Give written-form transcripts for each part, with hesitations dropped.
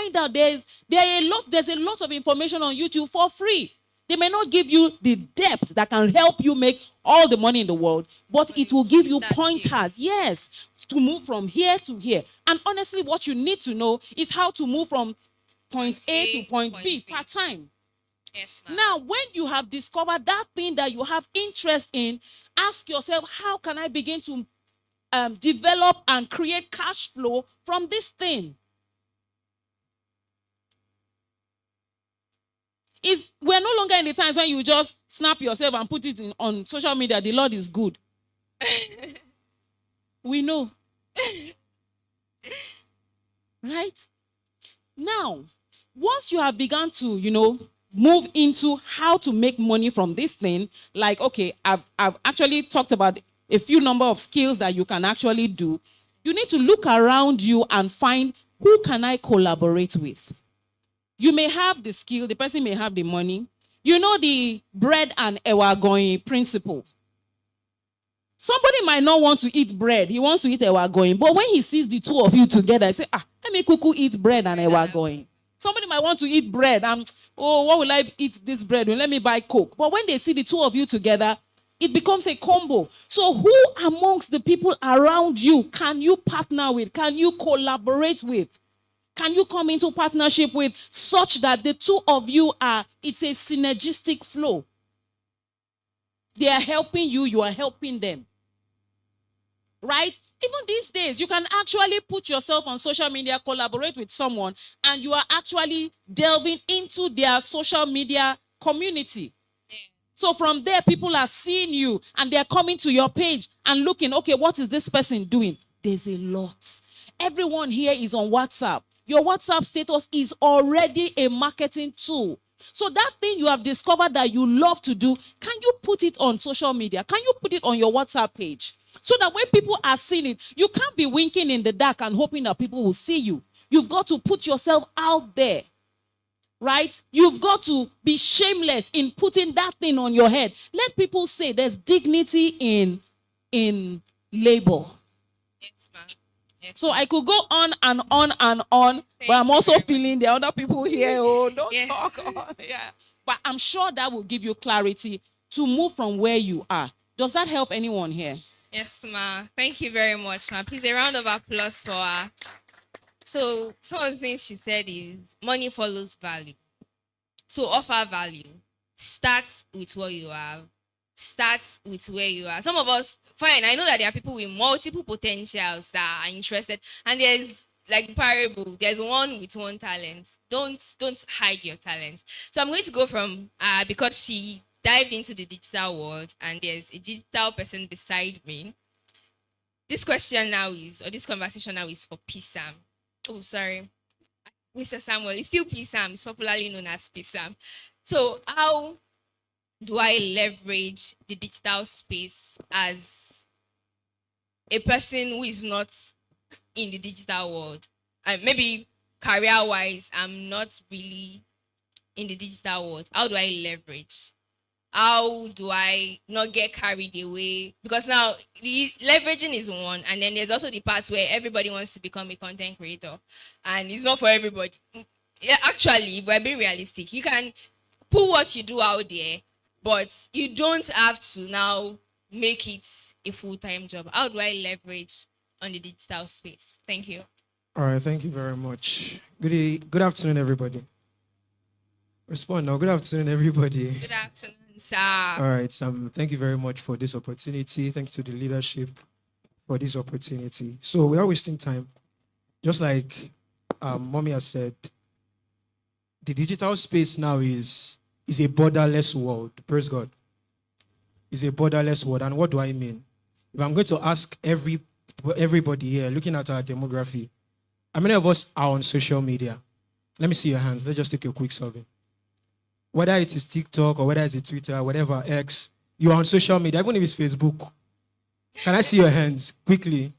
find out there's a lot of information on YouTube for free. They may not give you the depth that can help you make all the money in the world, but it will give you pointers, yes, to move from here to here. And honestly, what you need to know is how to move from point A to point B part time. Yes, ma'am. Now, when you have discovered that thing that you have interest in, ask yourself, how can I begin to develop and create cash flow from this thing? We're no longer in the times when you just snap yourself and put it on social media. The Lord is good. We know. Right? Now, once you have begun to, move into how to make money from this thing, like, okay, I've actually talked about a few number of skills that you can actually do. You need to look around you and find, who can I collaborate with? You may have the skill, the person may have the money. You know the bread and ewa going principle. Somebody might not want to eat bread. He wants to eat ewa going. But when he sees the two of you together, he say, let me kuku eat bread and ewa going. Somebody might want to eat bread. What will I eat this bread? Well, let me buy Coke. But when they see the two of you together, it becomes a combo. So who amongst the people around you can you partner with? Can you collaborate with? Can you come into partnership with, such that the two of you it's a synergistic flow? They are helping you, you are helping them. Right? Even these days, you can actually put yourself on social media, collaborate with someone, and you are actually delving into their social media community. So from there, people are seeing you, and they're coming to your page and looking, okay, what is this person doing? There's a lot. Everyone here is on WhatsApp. Your WhatsApp status is already a marketing tool. So that thing you have discovered that you love to do, can you put it on social media? Can you put it on your WhatsApp page? So that when people are seeing it, you can't be winking in the dark and hoping that people will see you. You've got to put yourself out there. Right? You've got to be shameless in putting that thing on your head. Let people say there's dignity in labor. Yes, ma'am. Yes. So I could go on and on and on, but I'm also feeling there are other people here. Oh, don't talk on. Yeah. But I'm sure that will give you clarity to move from where you are. Does that help anyone here? Yes, ma. Thank you very much, ma. Please, a round of applause for her. So some of the things she said is money follows value. So offer value. Start with what you have. Start with where you are. Some of us, fine, I know that there are people with multiple potentials that are interested. And there's like parable, there's one with one talent. Don't hide your talent. So I'm going to go from because she dived into the digital world and there's a digital person beside me. This question now is, or this conversation now is for PSAM. Oh, sorry. Mr. Samuel, it's still PSAM. It's popularly known as PSAM. So how do I leverage the digital space as a person who is not in the digital world? And maybe career-wise, I'm not really in the digital world. How do I leverage? How do I not get carried away? Because now the leveraging is one, and then there's also the part where everybody wants to become a content creator, and it's not for everybody. Yeah, actually, if we're being realistic, you can put what you do out there, but you don't have to now make it a full-time job. How do I leverage on the digital space? Thank you. All right, thank you very much. Good afternoon, everybody. Respond now. Good afternoon, everybody. Good afternoon, sir. All right, thank you very much for this opportunity. Thanks to the leadership for this opportunity. So we are wasting time. Just like Mommy has said, the digital space now is a borderless world. Praise God. It's a borderless world. And what do I mean? If I'm going to ask everybody here, looking at our demography, how many of us are on social media? Let me see your hands. Let's just take a quick survey. Whether it is TikTok or whether it's Twitter, whatever, X, you're on social media, even if it's Facebook. Can I see your hands quickly?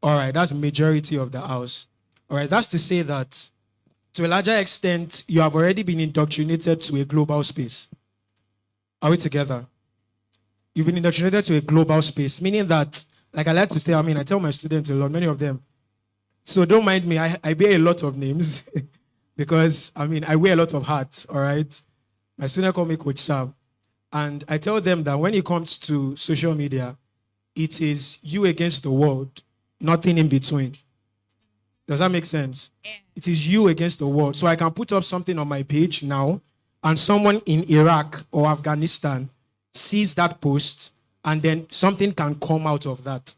All right, that's the majority of the house. All right, that's to say that to a larger extent, you have already been indoctrinated to a global space. Are we together? You've been indoctrinated to a global space, meaning that, like I like to say, I tell my students a lot, many of them, So don't mind me. I bear a lot of names because I wear a lot of hats. All right. My students call me Coach Sam. And I tell them that when it comes to social media, it is you against the world, nothing in between. Does that make sense? Yeah. It is you against the world. So I can put up something on my page now, and someone in Iraq or Afghanistan sees that post, and then something can come out of that.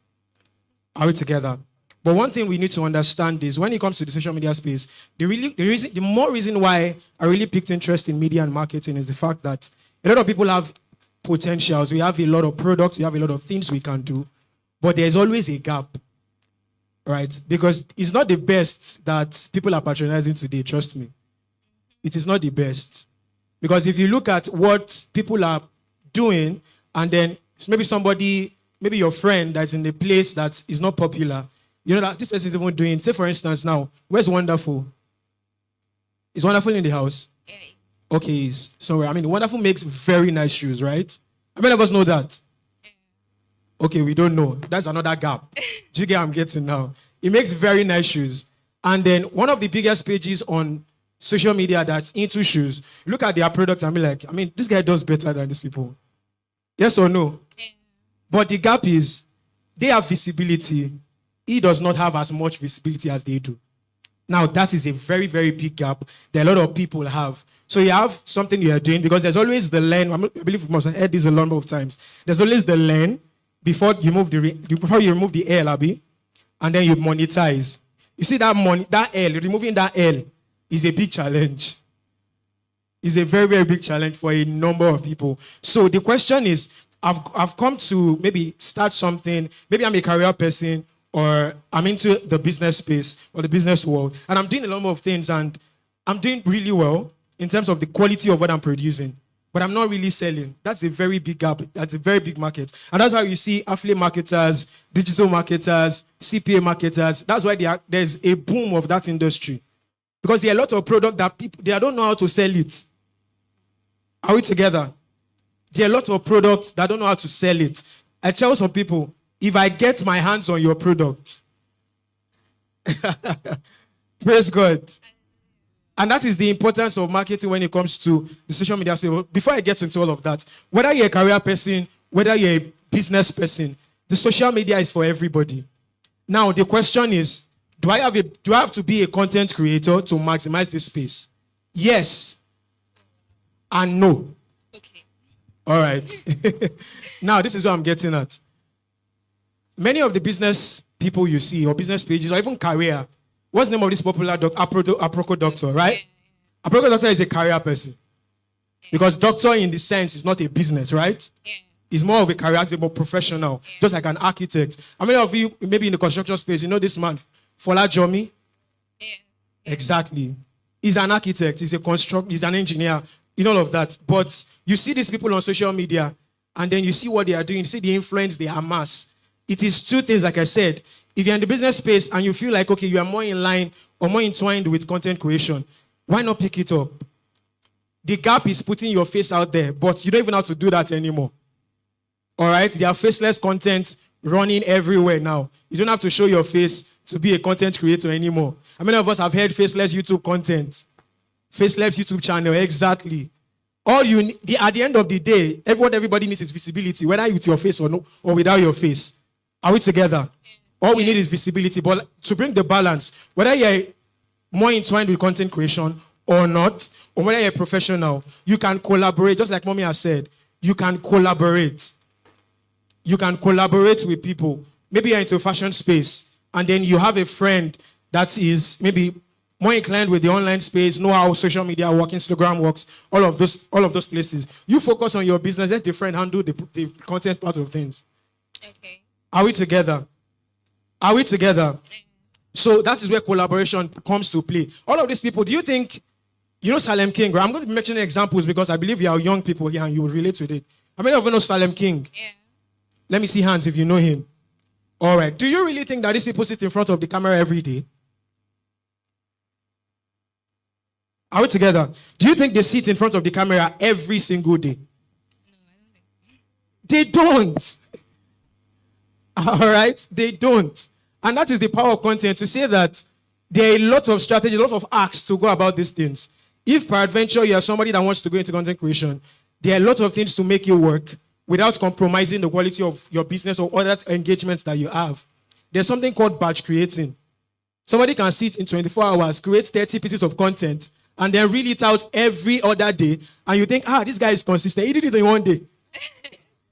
Are we together? But one thing we need to understand is when it comes to the social media space, the more reason why I really picked interest in media and marketing is the fact that a lot of people have potentials. We have a lot of products. We have a lot of things we can do. But there's always a gap, right? Because it's not the best that people are patronizing today, trust me. It is not the best. Because if you look at what people are doing, and then maybe your friend that's in a place that is not popular, you know that this person is even doing, say for instance now, where's Wonderful? Is Wonderful in the house? Yeah. Okay, he's somewhere. Wonderful makes very nice shoes, right? How many of us know that? Okay, we don't know. That's another gap. Do you get what I'm getting now? He makes very nice shoes. And then one of the biggest pages on social media that's into shoes, look at their products and be like, this guy does better than these people. Yes or no? Yeah. But the gap is, they have visibility. He does not have as much visibility as they do. Now, that is a very, very big gap that a lot of people have. So you have something you are doing, because there's always the learn. I believe you must have heard this a number of times. There's always the learn before you remove the L, Abby, and then you monetize. You see that L, removing that L is a big challenge. It's a very, very big challenge for a number of people. So the question is, I've come to maybe start something. Maybe I'm a career person, or I'm into the business space or the business world, and I'm doing a lot of things, and I'm doing really well in terms of the quality of what I'm producing, but I'm not really selling. That's a very big gap. That's a very big market. And that's why you see affiliate marketers, digital marketers, CPA marketers. That's why there's a boom of that industry, because there are a lot of product that people, they don't know how to sell it. Are we together? There are a lot of products that don't know how to sell it. I tell some people, if I get my hands on your product, praise God. And that is the importance of marketing when it comes to the social media space. Before I get into all of that, whether you're a career person, whether you're a business person, the social media is for everybody. Now, the question is, do I have to be a content creator to maximize this space? Yes and no. Okay. All right. Now, this is what I'm getting at. Many of the business people you see, or business pages, or even career, what's the name of this popular Aproko doctor, right? Yeah. Aproko doctor is a career person. Yeah. Because doctor, in the sense, is not a business, right? Yeah. He's more of a career, he's more professional, just like an architect. How many of you, maybe in the construction space, you know this man, Fola Jomi? Yeah. Exactly. He's an architect, he's an engineer, in all of that. But you see these people on social media, and then you see what they are doing, you see the influence they amass. It is two things, like I said. If you're in the business space and you feel like, okay, you are more in line or more entwined with content creation, why not pick it up? The gap is putting your face out there, but you don't even have to do that anymore. All right? There are faceless content running everywhere now. You don't have to show your face to be a content creator anymore. How many of us have heard faceless YouTube content? Faceless YouTube channel, exactly. All you need, at the end of the day, what everybody needs is visibility, whether with your face or no, or without your face. Are we together? All we need is visibility. But to bring the balance, whether you're more entwined with content creation or not, or whether you're a professional, you can collaborate. Just like Mommy has said, you can collaborate. You can collaborate with people. Maybe you're into a fashion space, and then you have a friend that is maybe more inclined with the online space, know how social media works, Instagram works, all of those places. You focus on your business, let the friend handle the content part of things. Okay. Are we together? Are we together? So that is where collaboration comes to play. All of these people, do you think, you know Salem King, right? I'm going to be mentioning examples because I believe you are young people here and you will relate to it. How many of you know Salem King? Yeah. Let me see hands if you know him. All right. Do you really think that these people sit in front of the camera every day? Are we together? Do you think they sit in front of the camera every single day? No, I don't think. They don't. All right? They don't. And that is the power of content, to say that there are a lot of strategy, a lot of acts to go about these things. If peradventure you are somebody that wants to go into content creation, there are a lot of things to make you work without compromising the quality of your business or other engagements that you have. There's something called batch creating. Somebody can sit in 24 hours, create 30 pieces of content, and then reel it out every other day, and you think, this guy is consistent. He did it in one day.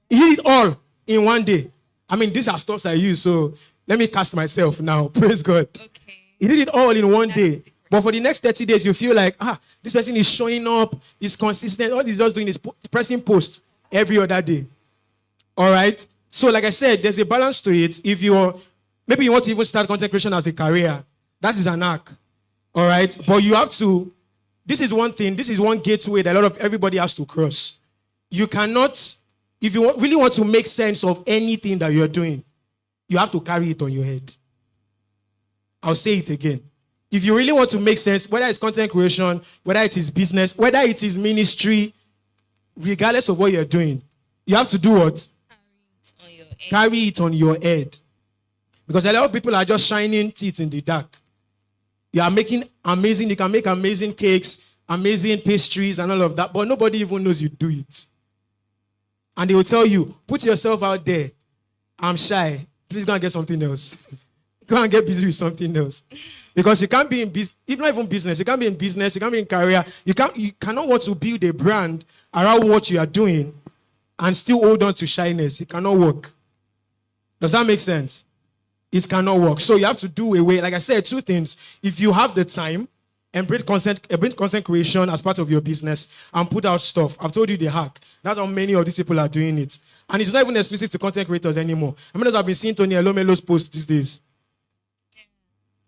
He did it all in one day. I mean, these are stuff I use, so let me cast myself now. Praise God. Okay. He did it all in one day. But for the next 30 days, you feel like, this person is showing up, is consistent. All he's just doing is pressing post every other day. All right? So like I said, there's a balance to it. If maybe you want to even start content creation as a career, that is an arc. All right? But you have to, this is one thing, this is one gateway that everybody has to cross. You cannot, if you really want to make sense of anything that you're doing, you have to carry it on your head. I'll say it again. If you really want to make sense, whether it's content creation, whether it is business, whether it is ministry, regardless of what you're doing, you have to do what? Carry it on your head. Because a lot of people are just shining teeth in the dark. You can make amazing cakes, amazing pastries and all of that, but nobody even knows you do it. And they will tell you, put yourself out there. I'm shy. Please go and get something else. Go and get busy with something else. Because you can't be in business, not even business, you can't be in business, you can't be in career. You cannot want to build a brand around what you are doing and still hold on to shyness. It cannot work. Does that make sense? It cannot work. So you have to do away, like I said, two things. If you have the time, embrace content creation as part of your business and put out stuff. I've told you the hack. That's how many of these people are doing it. And it's not even exclusive to content creators anymore. I mean, I've been seeing Tony Elomelo's posts these days.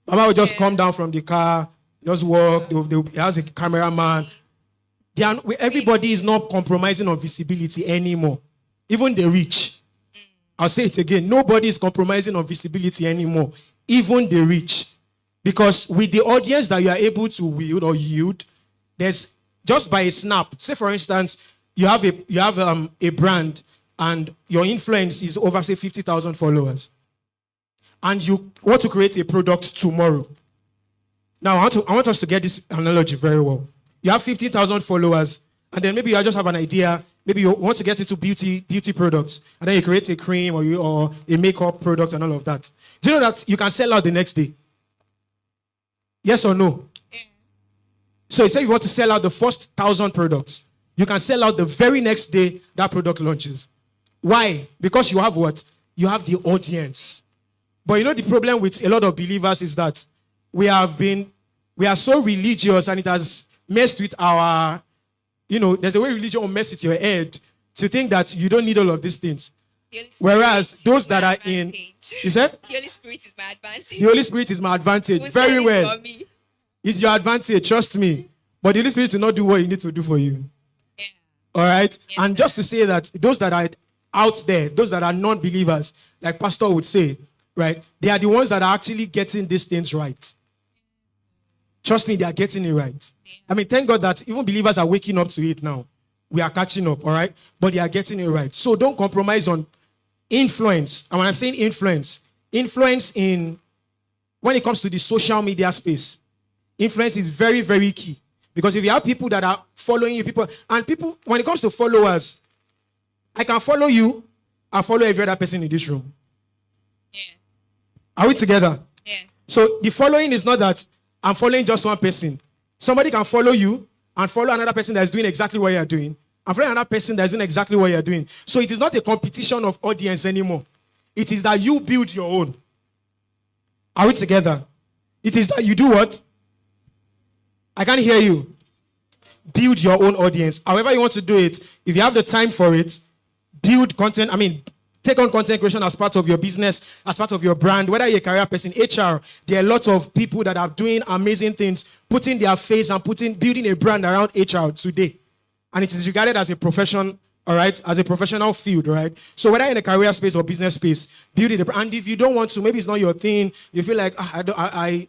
Baba will just come down from the car, just walk. He has a cameraman. Everybody is not compromising on visibility anymore. Even the rich. I'll say it again. Nobody is compromising on visibility anymore. Even the rich. Because with the audience that you are able to wield or yield, there's just by a snap. Say, for instance, you have a brand and your influence is over, say, 50,000 followers. And you want to create a product tomorrow. Now, I want us to get this analogy very well. You have 50,000 followers, and then maybe you just have an idea. Maybe you want to get into beauty products, and then you create a cream or a makeup product and all of that. Do you know that you can sell out the next day? Yes or no? Yeah. So you say you want to sell out the first 1,000 products. You can sell out the very next day that product launches. Why? Because you have what? You have the audience. But you know the problem with a lot of believers is that we are so religious, and it has messed with our, there's a way religion will mess with your head to think that you don't need all of these things. Whereas those that are in, you said? The Holy Spirit is my advantage. The Holy Spirit is my advantage. Very well. It's your advantage, trust me. But the Holy Spirit will not do what you need to do for you. Yeah. All right? Yes, and just to say that those that are out there, those that are non-believers, like Pastor would say, right? They are the ones that are actually getting these things right. Trust me, they are getting it right. I mean, thank God that even believers are waking up to it now. We are catching up, all right? But they are getting it right. So don't compromise on influence. And when I'm saying influence in, when it comes to the social media space, influence is very, very key. Because if you have people that are following you, when it comes to followers, I can follow you and follow every other person in this room. Yeah. Are we together? Yeah. So the following is not that I'm following just one person. Somebody can follow you and follow another person that is doing exactly what you're doing, and follow another person that is doing exactly what you're doing. So it is not a competition of audience anymore. It is that you build your own. Are we together? It is that you do what? I can't hear you. Build your own audience. However you want to do it, if you have the time for it, build content. Take on content creation as part of your business, as part of your brand, whether you're a career person, HR. There are a lot of people that are doing amazing things, putting their face and building a brand around HR today. And it is regarded as a profession, all right, as a professional field, right? So whether in a career space or business space, build it. And if you don't want to, maybe it's not your thing, you feel like, I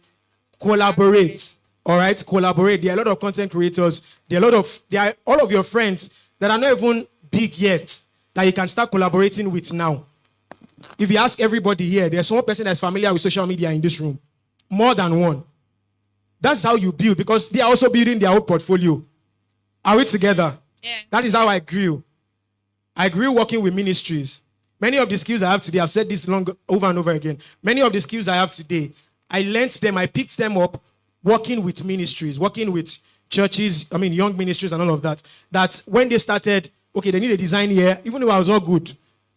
collaborate, all right? Collaborate. There are a lot of content creators. There are all of your friends that are not even big yet, that you can start collaborating with now. if you ask everybody here, there's one person that's familiar with social media in this room. More than one. That's how you build, because they are also building their own portfolio. Are we together? Yeah. That is how I grew. I grew working with ministries. Many of the skills I have today, I've said this over and over again. Many of the skills I have today, I learned them, I picked them up working with ministries, working with churches, young ministries and all of that. That when they started, okay, they need a design here, even though I was all good,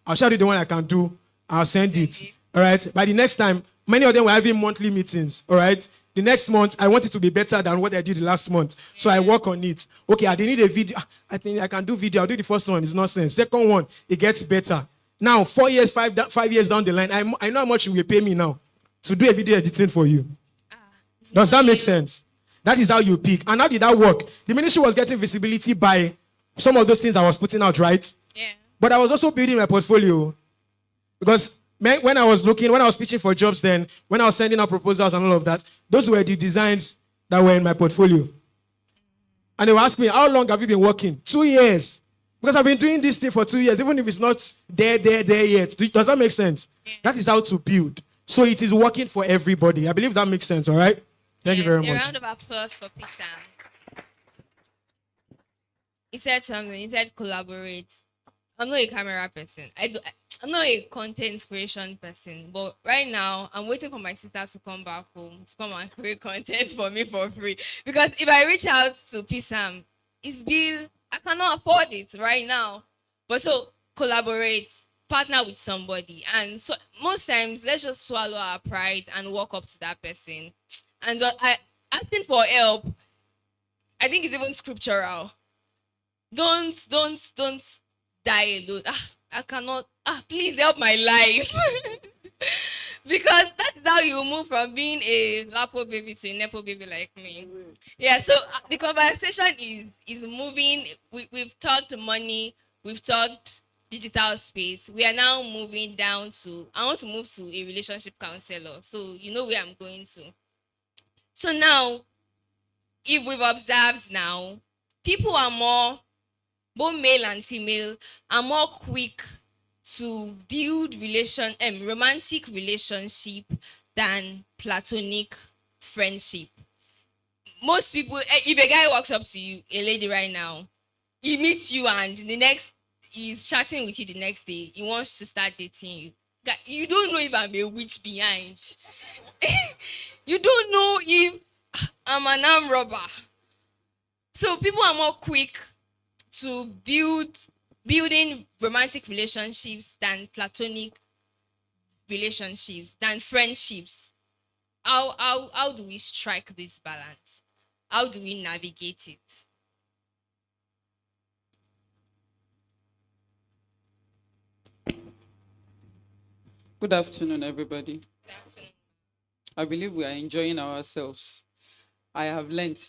I'll show you the one I can do, I'll send it. All right? By the next time, many of them were having monthly meetings. All right? The next month, I want it to be better than what I did the last month. So I work on it. Okay, they need a video. I think I can do video. I'll do the first one. It's nonsense. Second one, it gets better. Now, 4 years, 5 years down the line, I know how much you will pay me now to do a video editing for you. Does that make sense? That is how you pick. And how did that work? The ministry was getting visibility by some of those things I was putting out, right? Yeah. But I was also building my portfolio. Because when I was pitching for jobs then, when I was sending out proposals and all of that, those were the designs that were in my portfolio. And they were asking me, how long have you been working? 2 years. Because I've been doing this thing for 2 years, even if it's not there yet. Does that make sense? Yeah. That is how to build. So it is working for everybody. I believe that makes sense, all right? Thank you very much. A round of applause for Pisam. He said something. He said collaborate. I'm not a camera person. I'm not a content creation person. But right now, I'm waiting for my sister to come back home to come and create content for me for free. Because if I reach out to Pisam, it's bill. I cannot afford it right now. But so collaborate, partner with somebody. And so most times, let's just swallow our pride and walk up to that person. And asking for help, I think it's even scriptural. Don't die alone. I cannot. Please help my life. Because that's how you move from being a Lapo baby to a Nepo baby like me. Yeah, so the conversation is moving. We've talked money, we've talked digital space. We are now moving down to, I want to move to a relationship counselor. So you know where I'm going to. So now, if we've observed now, people are more, both male and female, are more quick to build romantic relationship than platonic friendship. Most people, if a guy walks up to you, a lady right now, he meets you and he's chatting with you the next day, he wants to start dating you. You don't know if I'm a witch behind. You don't know if I'm an armed robber. So people are more quick to building romantic relationships than platonic relationships, than friendships. How do we strike this balance? How do we navigate it? Good afternoon, everybody. Good afternoon. I believe we are enjoying ourselves. I have learned.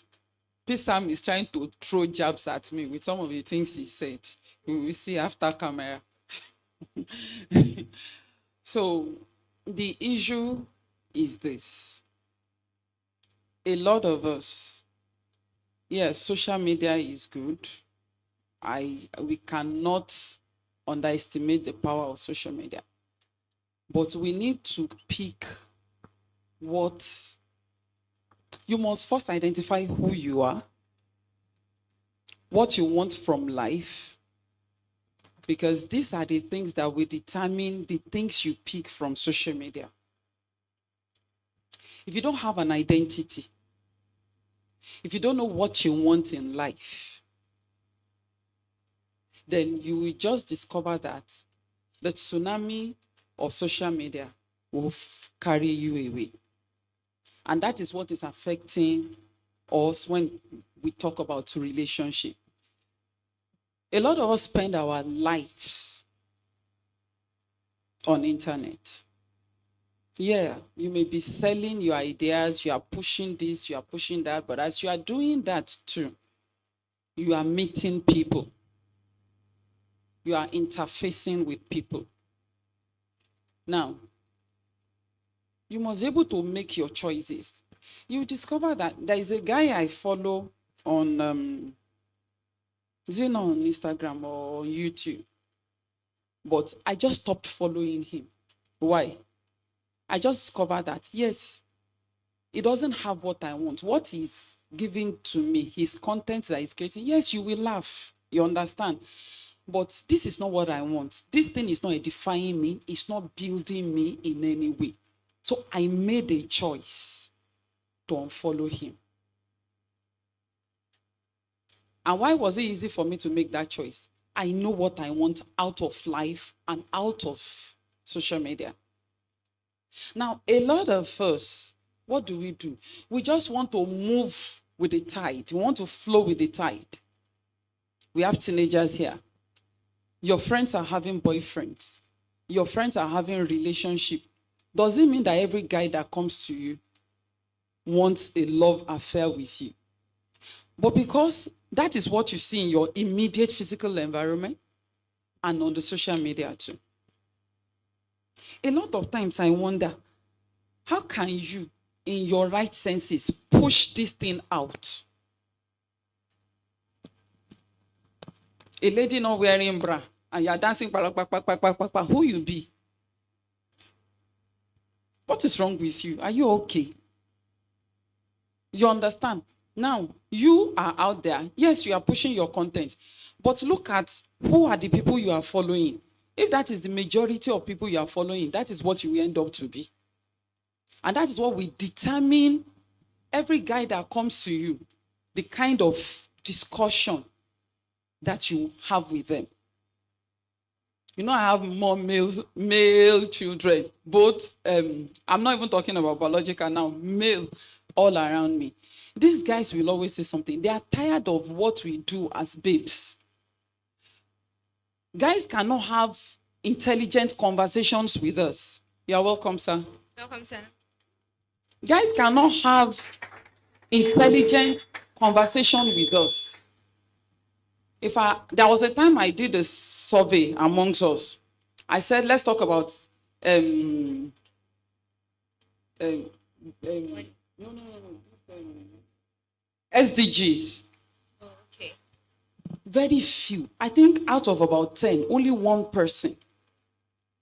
Pisam is trying to throw jabs at me with some of the things he said. We will see after camera. So the issue is this. A lot of us, yes, social media is good. We cannot underestimate the power of social media. But we need to pick what you must first identify who you are, what you want from life, because these are the things that will determine the things you pick from social media. If you don't have an identity, if you don't know what you want in life, then you will just discover that the tsunami of social media will carry you away. And that is what is affecting us when we talk about relationship. A lot of us spend our lives on internet. Yeah, you may be selling your ideas, you are pushing this, you are pushing that, but as you are doing that too, you are meeting people. You are interfacing with people. Now, you must be able to make your choices. You discover that there is a guy I follow on, is it not on Instagram or YouTube? But I just stopped following him. Why? I just discovered that, yes, it doesn't have what I want. What he's giving to me, his content that he's creating, yes, you will laugh. You understand? But this is not what I want. This thing is not edifying me. It's not building me in any way. So I made a choice to unfollow him. And why was it easy for me to make that choice? I know what I want out of life and out of social media. Now, a lot of us, what do? We just want to move with the tide. We want to flow with the tide. We have teenagers here. Your friends are having boyfriends. Your friends are having a relationship. Does it mean that every guy that comes to you wants a love affair with you? But because that is what you see in your immediate physical environment and on the social media too. A lot of times I wonder, how can you, in your right senses, push this thing out? A lady not wearing bra and you're dancing, who you be? What is wrong with you? Are you okay? You understand? Now, you are out there. Yes, you are pushing your content. But look at who are the people you are following. If that is the majority of people you are following, that is what you will end up to be. And that is what will determine every guy that comes to you, the kind of discussion that you have with them. You know, I have more male children, both, I'm not even talking about biological now, male all around me. These guys will always say something. They are tired of what we do as babes. Guys cannot have intelligent conversations with us. You are welcome, sir. Welcome, sir. Guys cannot have intelligent conversation with us. There was a time I did a survey amongst us. I said, let's talk about SDGs. Oh, okay. Very few. I think out of about 10, only one person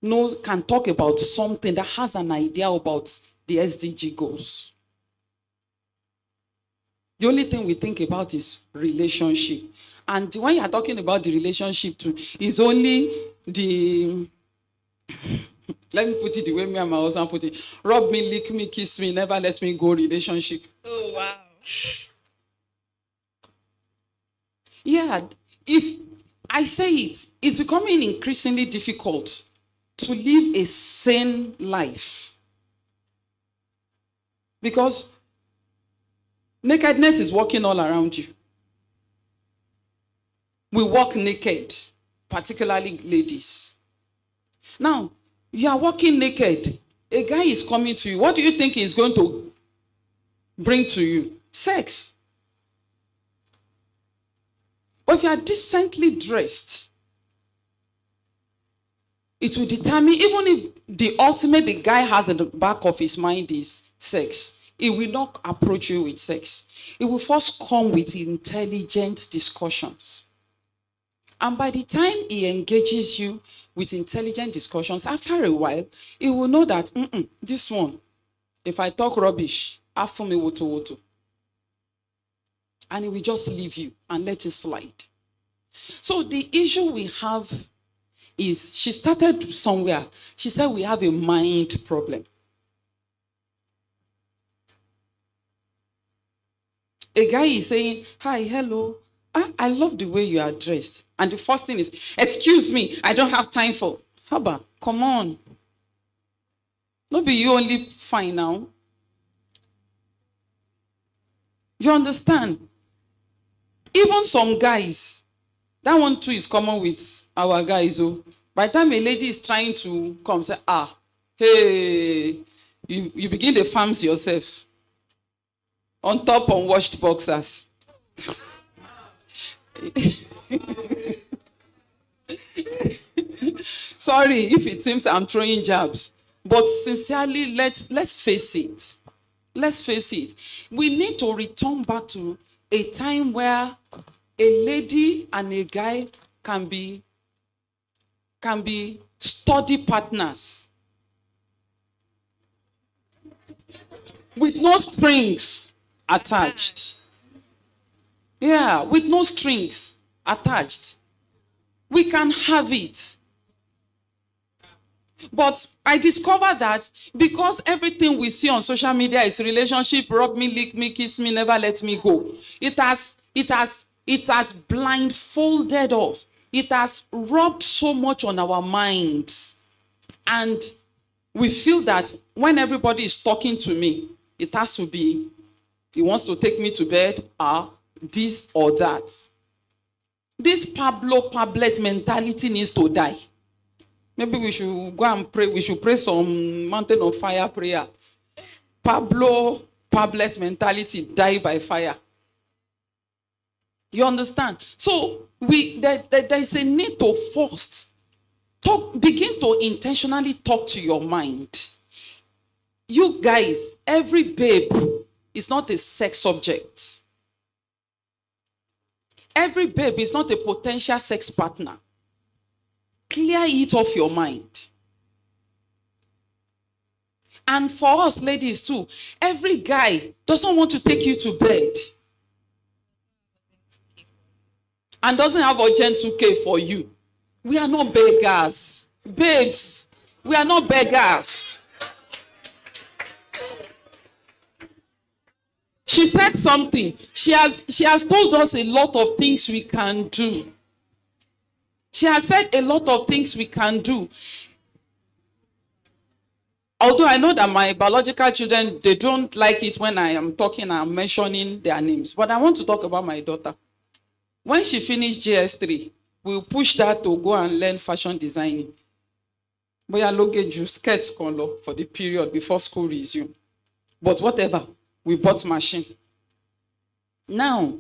can talk about something that has an idea about the SDG goals. The only thing we think about is relationship. And when you are talking about the relationship too, is only the, let me put it the way me and my husband put it, rub me, lick me, kiss me, never let me go relationship. Oh, wow. Yeah, if I say it's becoming increasingly difficult to live a sane life. Because nakedness is walking all around you. We walk naked, particularly ladies. Now, you are walking naked. A guy is coming to you. What do you think he's going to bring to you? Sex. But if you are decently dressed, it will determine, even if the ultimate the guy has at the back of his mind is sex, it will not approach you with sex. It will first come with intelligent discussions. And by the time he engages you with intelligent discussions, after a while, he will know that, this one, if I talk rubbish, afume woto woto. And he will just leave you and let it slide. So the issue we have is, she started somewhere. She said we have a mind problem. A guy is saying, hi, hello. I love the way you are dressed. And the first thing is, excuse me, I don't have time for. Haba, come on. No be you only fine now. You understand? Even some guys, that one too is common with our guys. Oh, by the time a lady is trying to come, say, hey, you begin to farms yourself. On top unwashed boxers. Sorry if it seems I'm throwing jabs, but sincerely, let's face it. Let's face it. We need to return back to a time where a lady and a guy can be study partners. with no strings attached. Yeah, with no strings attached. We can have it. But I discovered that because everything we see on social media is relationship, rub me, lick me, kiss me, never let me go. It has blindfolded us. It has rubbed so much on our minds. And we feel that when everybody is talking to me, it has to be, he wants to take me to bed, or this or that. This Pablet mentality needs to die. Maybe we should go and pray. We should pray some mountain of fire prayer. Pablet mentality, die by fire. You understand? So there is a need to first begin to intentionally talk to your mind. You guys, every babe is not a sex object. Every babe is not a potential sex partner. Clear it off your mind. And for us ladies too, every guy doesn't want to take you to bed and doesn't have urgent 2K for you. We are not beggars. Babes, we are not beggars. She said something. She has told us a lot of things we can do. She has said a lot of things we can do. Although I know that my biological children, they don't like it when I am talking and mentioning their names. But I want to talk about my daughter. When she finished JS3, we pushed her to go and learn fashion designing. Boya logeju skirt konlo for the period before school resumed. But whatever, we bought machine. Now,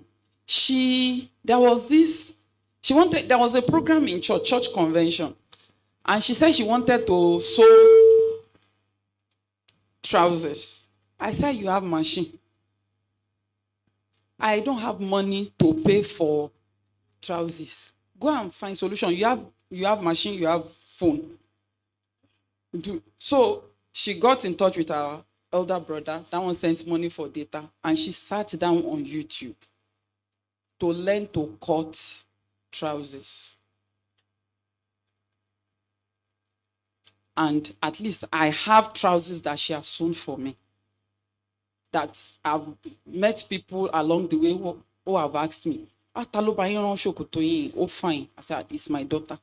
there was a program in church convention, and she said she wanted to sew trousers. I said, you have machine. I don't have money to pay for trousers. Go and find solution. You have machine, you have phone. So she got in touch with her elder brother. That one sent money for data, and she sat down on YouTube to learn to cut trousers. And at least I have trousers that she has sewn for me. That I've met people along the way who have asked me, oh fine. I said, it's my daughter.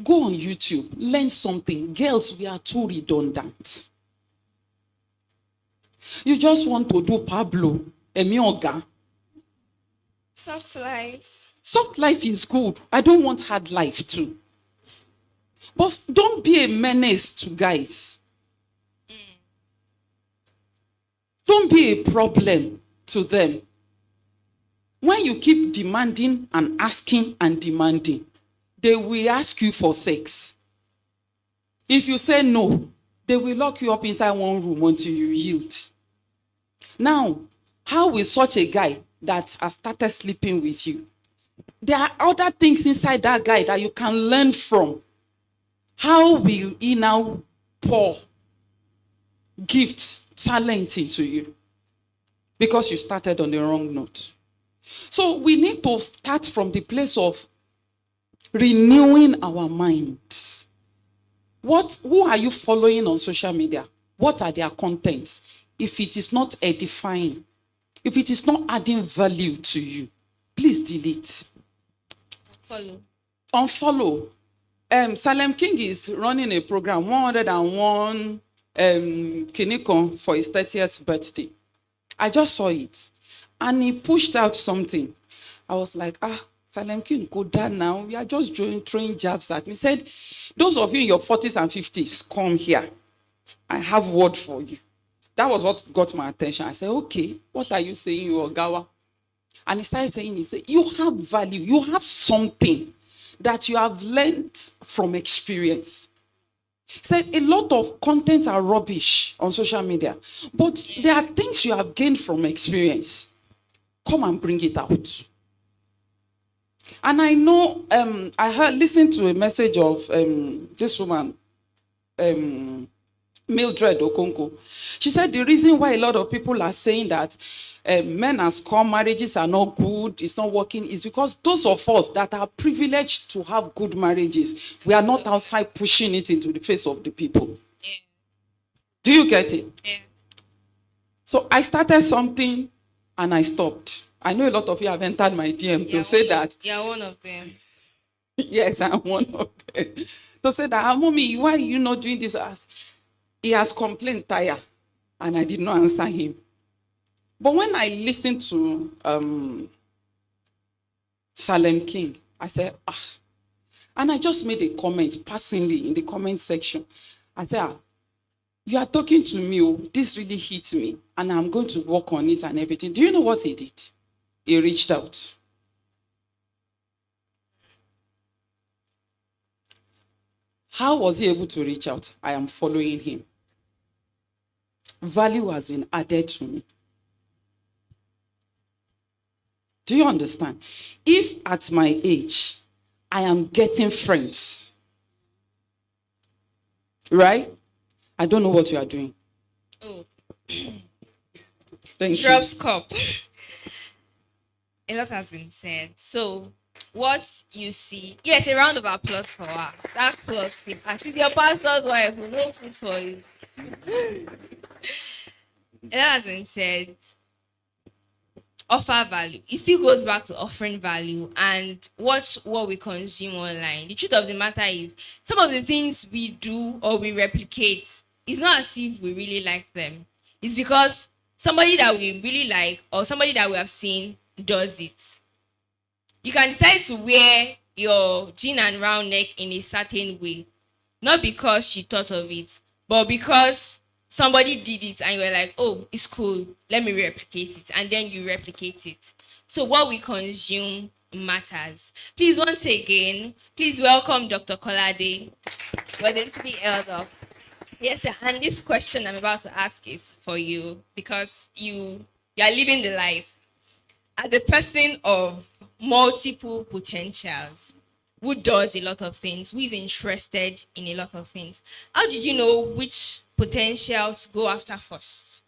Go on YouTube, learn something. Girls, we are too redundant. You just want to do Pablo, Emioga. Soft life. Soft life is good. I don't want hard life too. But don't be a menace to guys. Don't be a problem to them. When you keep demanding and asking and demanding, they will ask you for sex. If you say no, they will lock you up inside one room until you yield. Now, how will such a guy that has started sleeping with you? There are other things inside that guy that you can learn from. How will he now pour gifts, talent into you? Because you started on the wrong note. So we need to start from the place of renewing our minds. Who are you following on social media? What are their contents? If it is not edifying, if it is not adding value to you, please delete. Unfollow. Salem King is running a program, 101 Kinikon for his 30th birthday. I just saw it. And he pushed out something. I was like, Salem King, go down now. We are just throwing jabs at me. He said, those of you in your 40s and 50s, come here. I have word for you. That was what got my attention. I said, okay, what are you saying, you Ogawa? And he started saying, you have value. You have something that you have learned from experience. He said, a lot of content are rubbish on social media, but there are things you have gained from experience. Come and bring it out. And I know, listened to a message of this woman, Mildred Okonko. She said the reason why a lot of people are saying that men as come, marriages are not good, it's not working, is because those of us that are privileged to have good marriages, we are not outside pushing it into the face of the people. Yeah. Do you get it? Yeah. So I started something and I stopped. I know a lot of you have entered my DM to say that. You're one of them. Yes, I'm one of them. To say that, Mommy, why are you not doing this? He has complained tire, and I did not answer him. But when I listened to Salem King, I said, and I just made a comment passingly in the comment section. I said, you are talking to me, oh, this really hit me, and I'm going to work on it and everything. Do you know what he did? He reached out. How was he able to reach out? I am following him. Value has been added to me. Do you understand? If at my age, I am getting friends, right? I don't know what you are doing. Oh. Thank you. Drops cup. A lot has been said. So, what you see, yes, a round of applause for her. That plus, she's your pastor's wife. No food for you. A lot has been said. Offer value. It still goes back to offering value and watch what we consume online. The truth of the matter is, some of the things we do or we replicate, it's not as if we really like them. It's because somebody that we really like or somebody that we have seen does it. You can decide to wear your jean and round neck in a certain way, not because she thought of it, but because somebody did it and you were like, oh, it's cool, let me replicate it. And then you replicate it. So what we consume matters. Please, once again, please welcome Dr. Kolade. We're a little bit held up. Yes, sir. And this question I'm about to ask is for you because you are living the life. As a person of multiple potentials, who does a lot of things, who is interested in a lot of things, how did you know which potential to go after first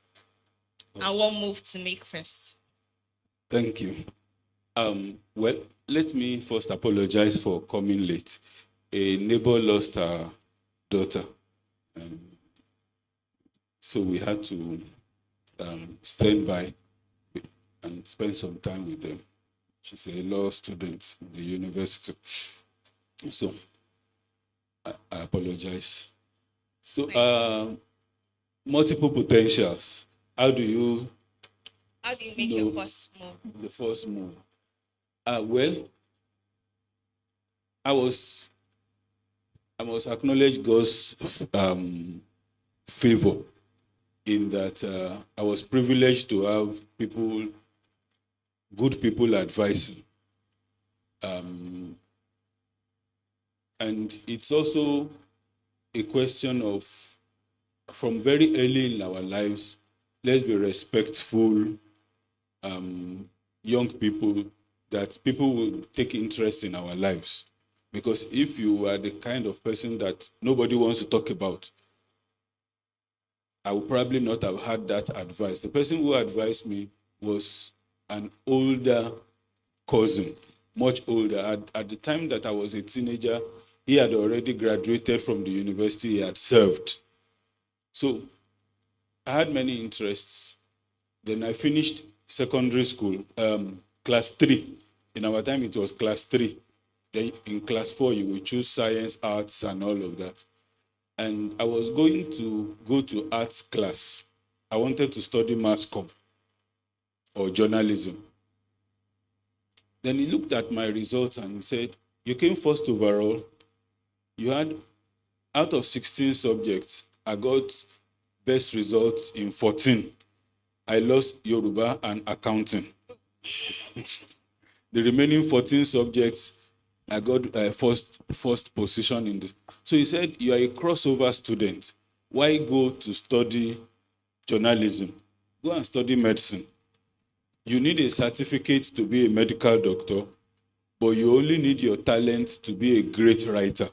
and what move to make first? Thank you. Well, let me first apologize for coming late. A neighbor lost her daughter. So we had to stand by and spend some time with them. She's a law student in the university. So I apologize. So multiple potentials. How do you make your first move? The first move? Well, I must acknowledge God's favor in that I was privileged to have people, good people advising. And it's also a question of, from very early in our lives, let's be respectful, young people, that people will take interest in our lives. Because if you are the kind of person that nobody wants to talk about, I would probably not have had that advice. The person who advised me was an older cousin, much older. At the time that I was a teenager, he had already graduated from the university he had served. So I had many interests. Then I finished secondary school, class 3. In our time, it was class 3. Then in class 4, you will choose science, arts, and all of that. And I was going to go to arts class. I wanted to study mass comm or journalism. Then he looked at my results and said, you came first overall. You had, out of 16 subjects, I got best results in 14. I lost Yoruba and accounting. The remaining 14 subjects, I got first position in the. So he said, you are a crossover student. Why go to study journalism? Go and study medicine. You need a certificate to be a medical doctor, but you only need your talent to be a great writer.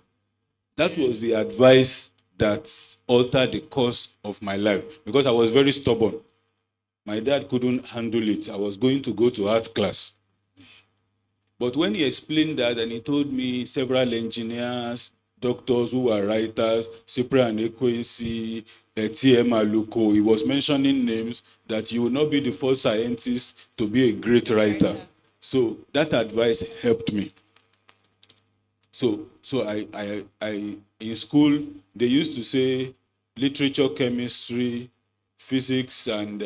That was the advice that altered the course of my life because I was very stubborn. My dad couldn't handle it. I was going to go to art class. But when he explained that and he told me several engineers, doctors who were writers, Cyprian Ekwesi, T.M. Aluko, he was mentioning names that you will not be the first scientist to be a great writer. So that advice helped me. So I in school, they used to say literature, chemistry, physics, and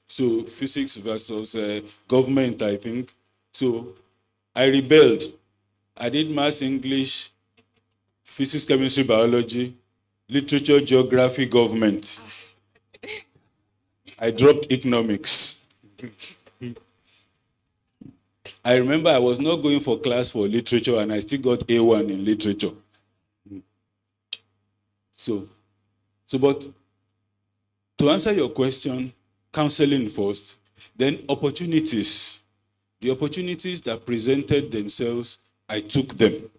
so physics versus government, I think. So I rebelled. I did maths, English, physics, chemistry, biology, literature, geography, government. I dropped economics. I remember I was not going for class for literature and I still got A1 in literature. But to answer your question, counseling first, then opportunities. The opportunities that presented themselves, I took them.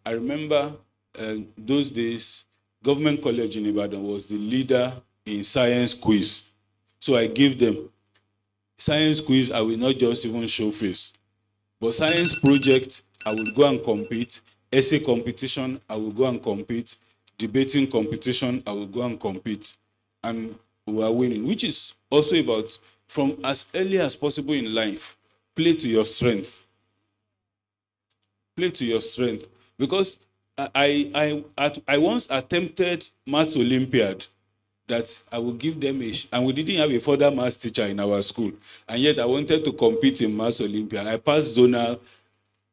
I remember those days, Government College in Ibadan was the leader in science quiz. So I gave them science quiz, I will not just even show face. But science project, I will go and compete. Essay competition, I will go and compete. Debating competition, I will go and compete. And we are winning, which is also about from as early as possible in life, play to your strength. Play to your strength. Because I once attempted Maths Olympiad that I would give them and we didn't have a further maths teacher in our school. And yet I wanted to compete in Maths Olympiad. I passed zonal.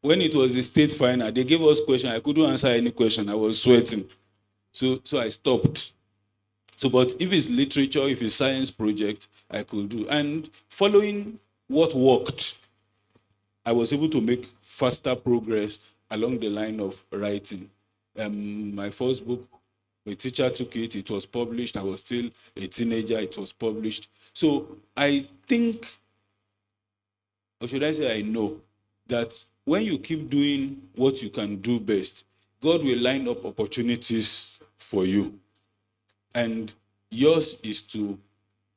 When it was the state final, they gave us questions. I couldn't answer any question. I was sweating. So I stopped. So, but if it's literature, if it's science project, I could do. And following what worked, I was able to make faster progress along the line of writing. My first book, a teacher took it, it was published. I was still a teenager, it was published. So I think, or should I say I know, that when you keep doing what you can do best, God will line up opportunities for you. And yours is to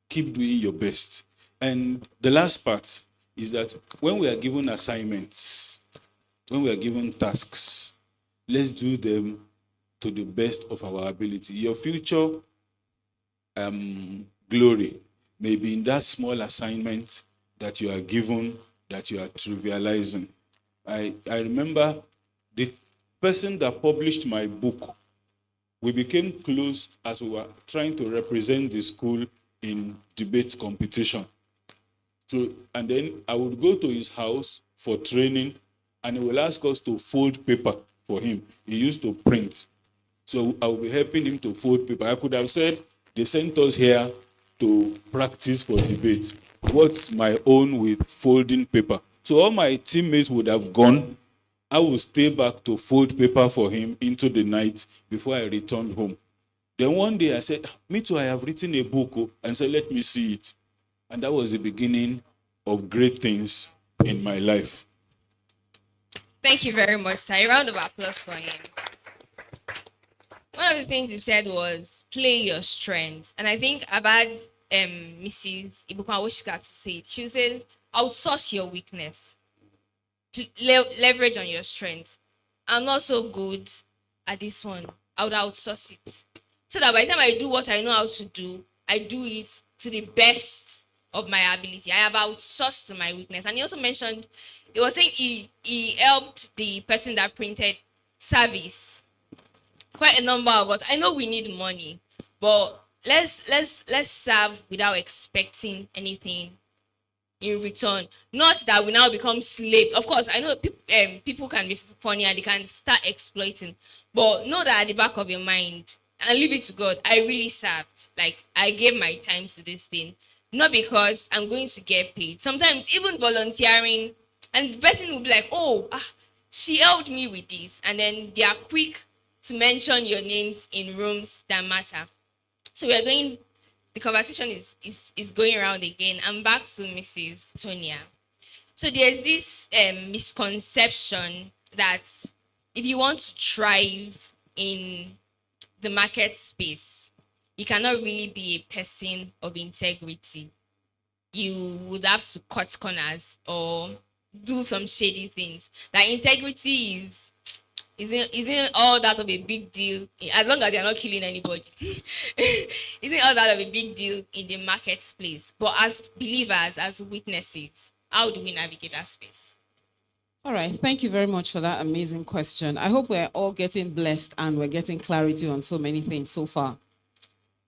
keep doing your best. And the last part is that when we are given assignments, when we are given tasks, let's do them to the best of our ability. Your future glory may be in that small assignment that you are given, that you are trivializing. I remember the person that published my book, we became close as we were trying to represent the school in debate competition. So, and then I would go to his house for training, and he will ask us to fold paper for him. He used to print. So I will be helping him to fold paper. I could have said, they sent us here to practice for debate. What's my own with folding paper? So all my teammates would have gone. I would stay back to fold paper for him into the night before I returned home. Then one day I said, me too, I have written a book, and said, let me see it. And that was the beginning of great things in my life. Thank you very much, sir. A round of applause for him. One of the things he said was play your strengths. And I think I've had Mrs. Ibukwa Woshika to say it. She says, outsource your weakness. Leverage on your strengths. I'm not so good at this one. I would outsource it. So that by the time I do what I know how to do, I do it to the best of my ability. I have outsourced my weakness. And he also mentioned, he was saying he helped the person that printed service. Quite a number of us. I know we need money, but let's serve without expecting anything in return. Not that we now become slaves. Of course, I know people can be funny and they can start exploiting, but know that at the back of your mind, and leave it to God. I really served. Like, I gave my time to this thing, not because I'm going to get paid. Sometimes even volunteering, and the person will be like, oh, she helped me with this, and then they are quick to mention your names in rooms that matter. So the conversation is going around again. I'm back to Mrs. Tonia. So there's this misconception that if you want to thrive in the market space, you cannot really be a person of integrity. You would have to cut corners or do some shady things. That integrity isn't all that of a big deal as long as you're not killing anybody. Isn't all that of a big deal in the marketplace. But as believers, as witnesses, how do we navigate that space? All right. Thank you very much for that amazing question. I hope we're all getting blessed and we're getting clarity on so many things so far.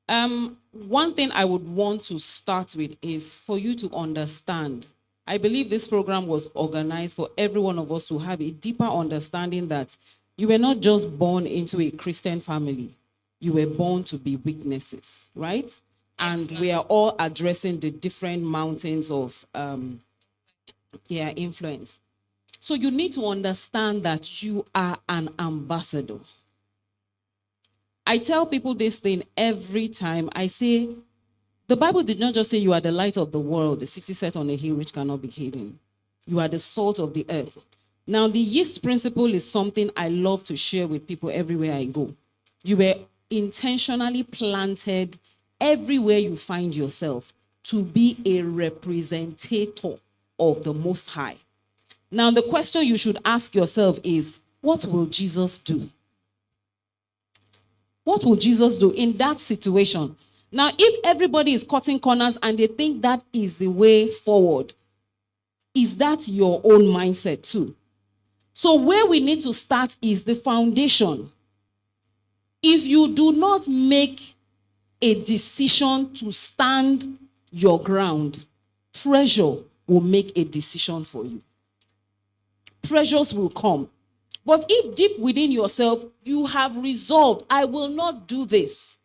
One thing I would want to start with is for you to understand. I believe this program was organized for every one of us to have a deeper understanding that you were not just born into a Christian family. You were born to be witnesses, right? And we are all addressing the different mountains of influence. So you need to understand that you are an ambassador. I tell people this thing every time. I say, the Bible did not just say you are the light of the world, the city set on a hill which cannot be hidden. You are the salt of the earth. Now, the yeast principle is something I love to share with people everywhere I go. You were intentionally planted everywhere you find yourself to be a representative of the Most High. Now, the question you should ask yourself is, what will Jesus do? What will Jesus do in that situation? Now, if everybody is cutting corners and they think that is the way forward, is that your own mindset too? So where we need to start is the foundation. If you do not make a decision to stand your ground, pressure will make a decision for you. Pressures will come. But if deep within yourself, you have resolved, I will not do this.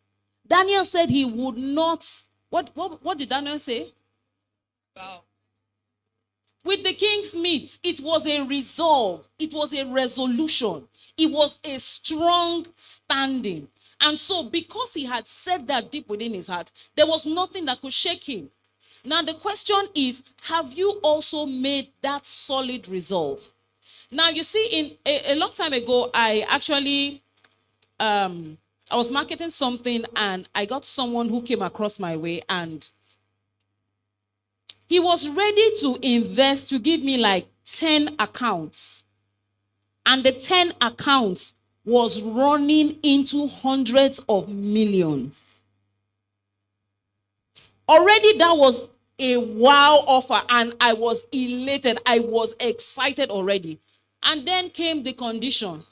Daniel said he would not. What did Daniel say? Wow. With the king's meat, it was a resolve. It was a resolution. It was a strong standing. And so because he had said that deep within his heart, there was nothing that could shake him. Now the question is, have you also made that solid resolve? Now, you see, in a long time ago, I actually, I was marketing something and I got someone who came across my way and he was ready to invest to give me like 10 accounts. And the 10 accounts was running into hundreds of millions. Already that was a wow offer and I was elated. I was excited already. And then came the condition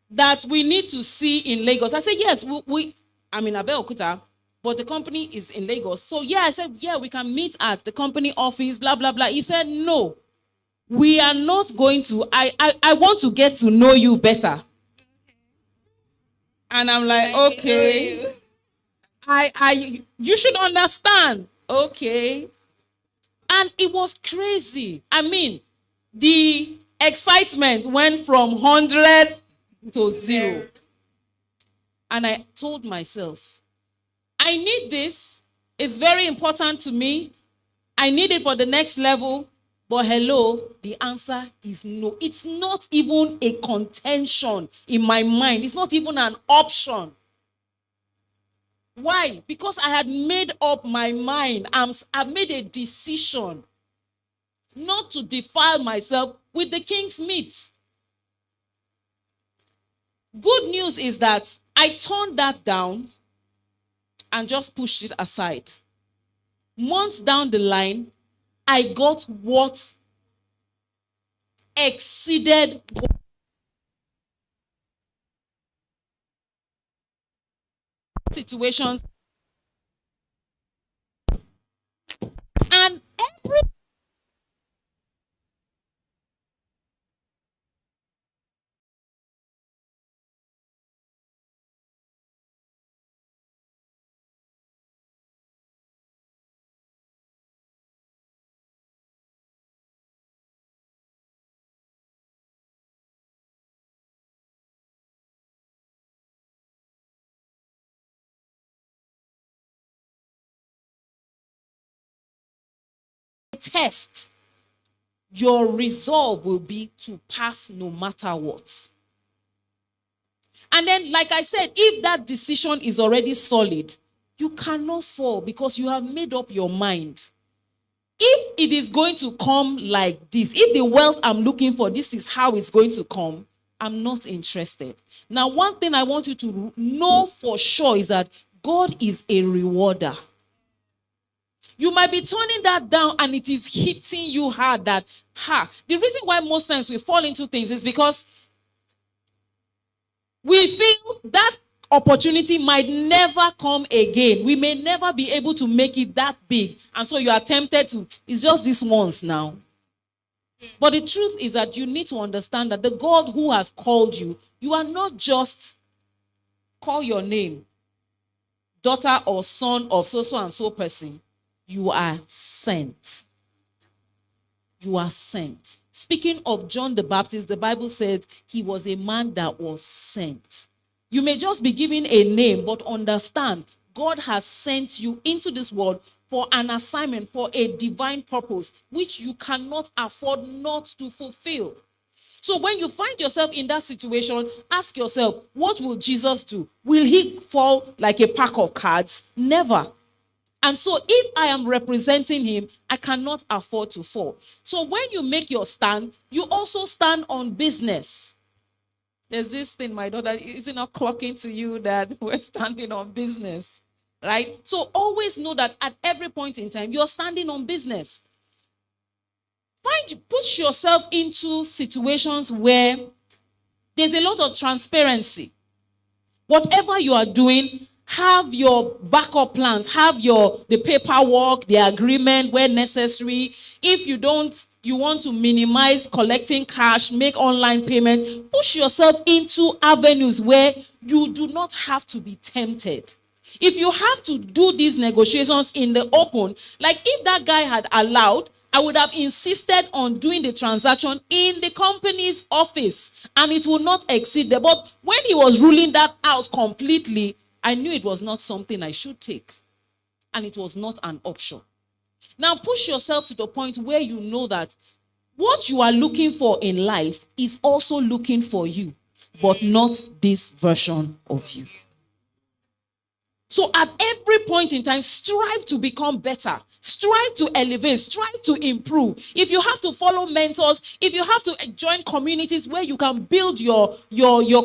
that we need to see in Lagos. I said, yes, I'm in Abeokuta, but the company is in Lagos. So yeah, I said, yeah, we can meet at the company office, blah, blah, blah. He said, no, we are not going to. I want to get to know you better. And I'm like, okay. You should understand. Okay. And it was crazy. I mean, the excitement went from 100 to 0. And I told myself, I need this. It's very important to me. I need it for the next level. But hello, the answer is no. It's not even a contention in my mind. It's not even an option. Why? Because I had made up my mind. I've made a decision not to defile myself with the king's meat. Good news is that I turned that down and just pushed it aside. Months down the line, I got what exceeded situations. And every test, your resolve will be to pass no matter what. And then, like I said, if that decision is already solid, you cannot fall because you have made up your mind. If it is going to come like this, if the wealth I'm looking for, this is how it's going to come, I'm not interested. Now, one thing I want you to know for sure is that God is a rewarder. You might be turning that down and it is hitting you hard that, the reason why most times we fall into things is because we feel that opportunity might never come again. We may never be able to make it that big. And so you are tempted to, it's just this once now. But the truth is that you need to understand that the God who has called you, you are not just call your name, daughter or son of so and so person. You are sent. You are sent. Speaking of John the Baptist, the Bible said he was a man that was sent. You may just be given a name, but understand, God has sent you into this world for an assignment, for a divine purpose, which you cannot afford not to fulfill. So when you find yourself in that situation, ask yourself, what will Jesus do? Will he fall like a pack of cards? Never. And so if I am representing him, I cannot afford to fall. So when you make your stand, you also stand on business. There's this thing, my daughter, is it not clocking to you that we're standing on business? Right? So always know that at every point in time, you're standing on business. Push yourself into situations where there's a lot of transparency. Whatever you are doing, have your backup plans, have the paperwork, the agreement where necessary. If you want to minimize collecting cash, make online payments, push yourself into avenues where you do not have to be tempted. If you have to do these negotiations in the open, like if that guy had allowed, I would have insisted on doing the transaction in the company's office and it will not exceed there. But when he was ruling that out completely, I knew it was not something I should take. And it was not an option. Now push yourself to the point where you know that what you are looking for in life is also looking for you, but not this version of you. So at every point in time, strive to become better. Strive to elevate. Strive to improve. If you have to follow mentors, if you have to join communities where you can build your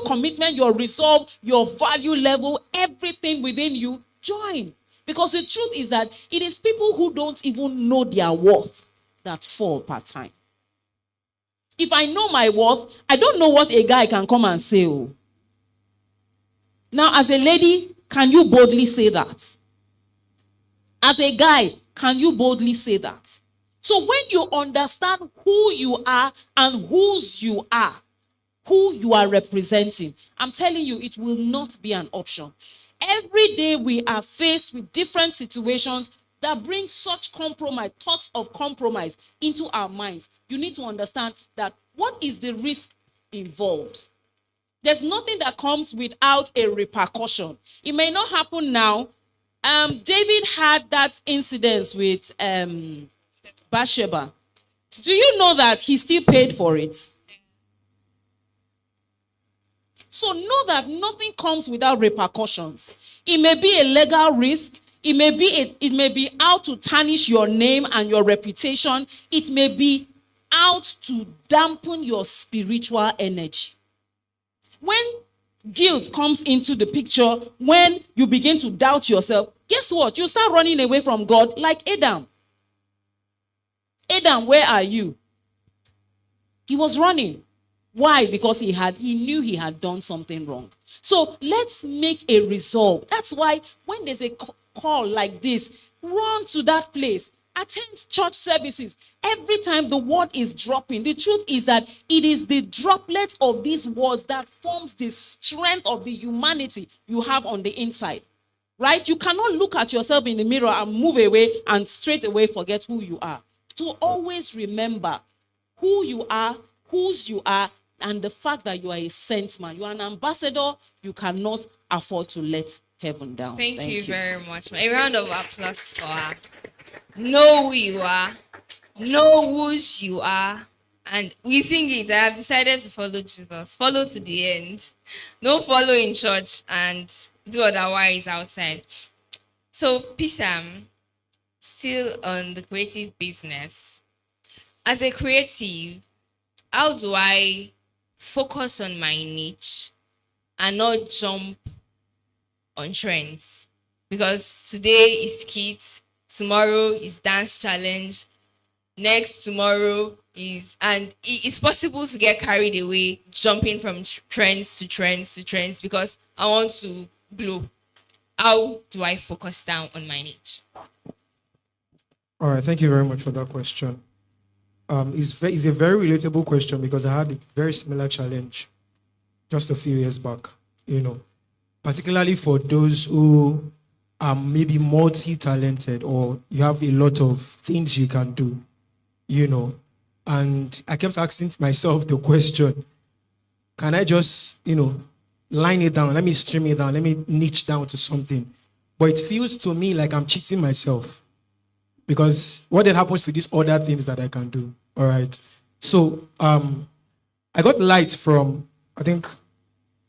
commitment, your resolve, your value level, everything within you, join. Because the truth is that it is people who don't even know their worth that fall part time. If I know my worth, I don't know what a guy can come and say. Oh. Now, as a lady, can you boldly say that? As a guy, can you boldly say that? So when you understand who you are and whose you are, who you are representing, I'm telling you, it will not be an option. Every day we are faced with different situations that bring such compromise, thoughts of compromise into our minds. You need to understand that what is the risk involved? There's nothing that comes without a repercussion. It may not happen now. David had that incident with Bathsheba. Do you know that he still paid for it? So know that nothing comes without repercussions. It may be a legal risk. It may be out to tarnish your name and your reputation. It may be out to dampen your spiritual energy. When guilt comes into the picture, when you begin to doubt yourself, guess what? You start running away from God like Adam. Adam, where are you? He was running. Why? Because he knew he had done something wrong. So let's make a resolve. That's why when there's a call like this, run to that place. Attend church services. Every time the word is dropping, the truth is that it is the droplets of these words that forms the strength of the humanity you have on the inside. Right? You cannot look at yourself in the mirror and move away and straight away forget who you are. To always remember who you are, whose you are, and the fact that you are a sent man. You are an ambassador. You cannot afford to let heaven down. Thank you very much. A round of applause for her. Know who you are, know whose you are, And we sing it. I have decided to follow Jesus. Follow to the end. Don't follow in church and do otherwise outside. So, Pisam, still on the creative business. As a creative, how do I focus on my niche and not jump on trends? Because today is skit, tomorrow is dance challenge, next tomorrow is, and it's possible to get carried away jumping from trends to trends to trends because I want to blow. How do I focus down on my niche? All right, thank you very much for that question. It's a very relatable question because I had a very similar challenge just a few years back, particularly for those who are maybe multi-talented or you have a lot of things you can do, And I kept asking myself the question, can I just, line it down, let me stream it down, let me niche down to something. But it feels to me like I'm cheating myself. Because what then happens to these other things that I can do? All right. So I got light from, I don't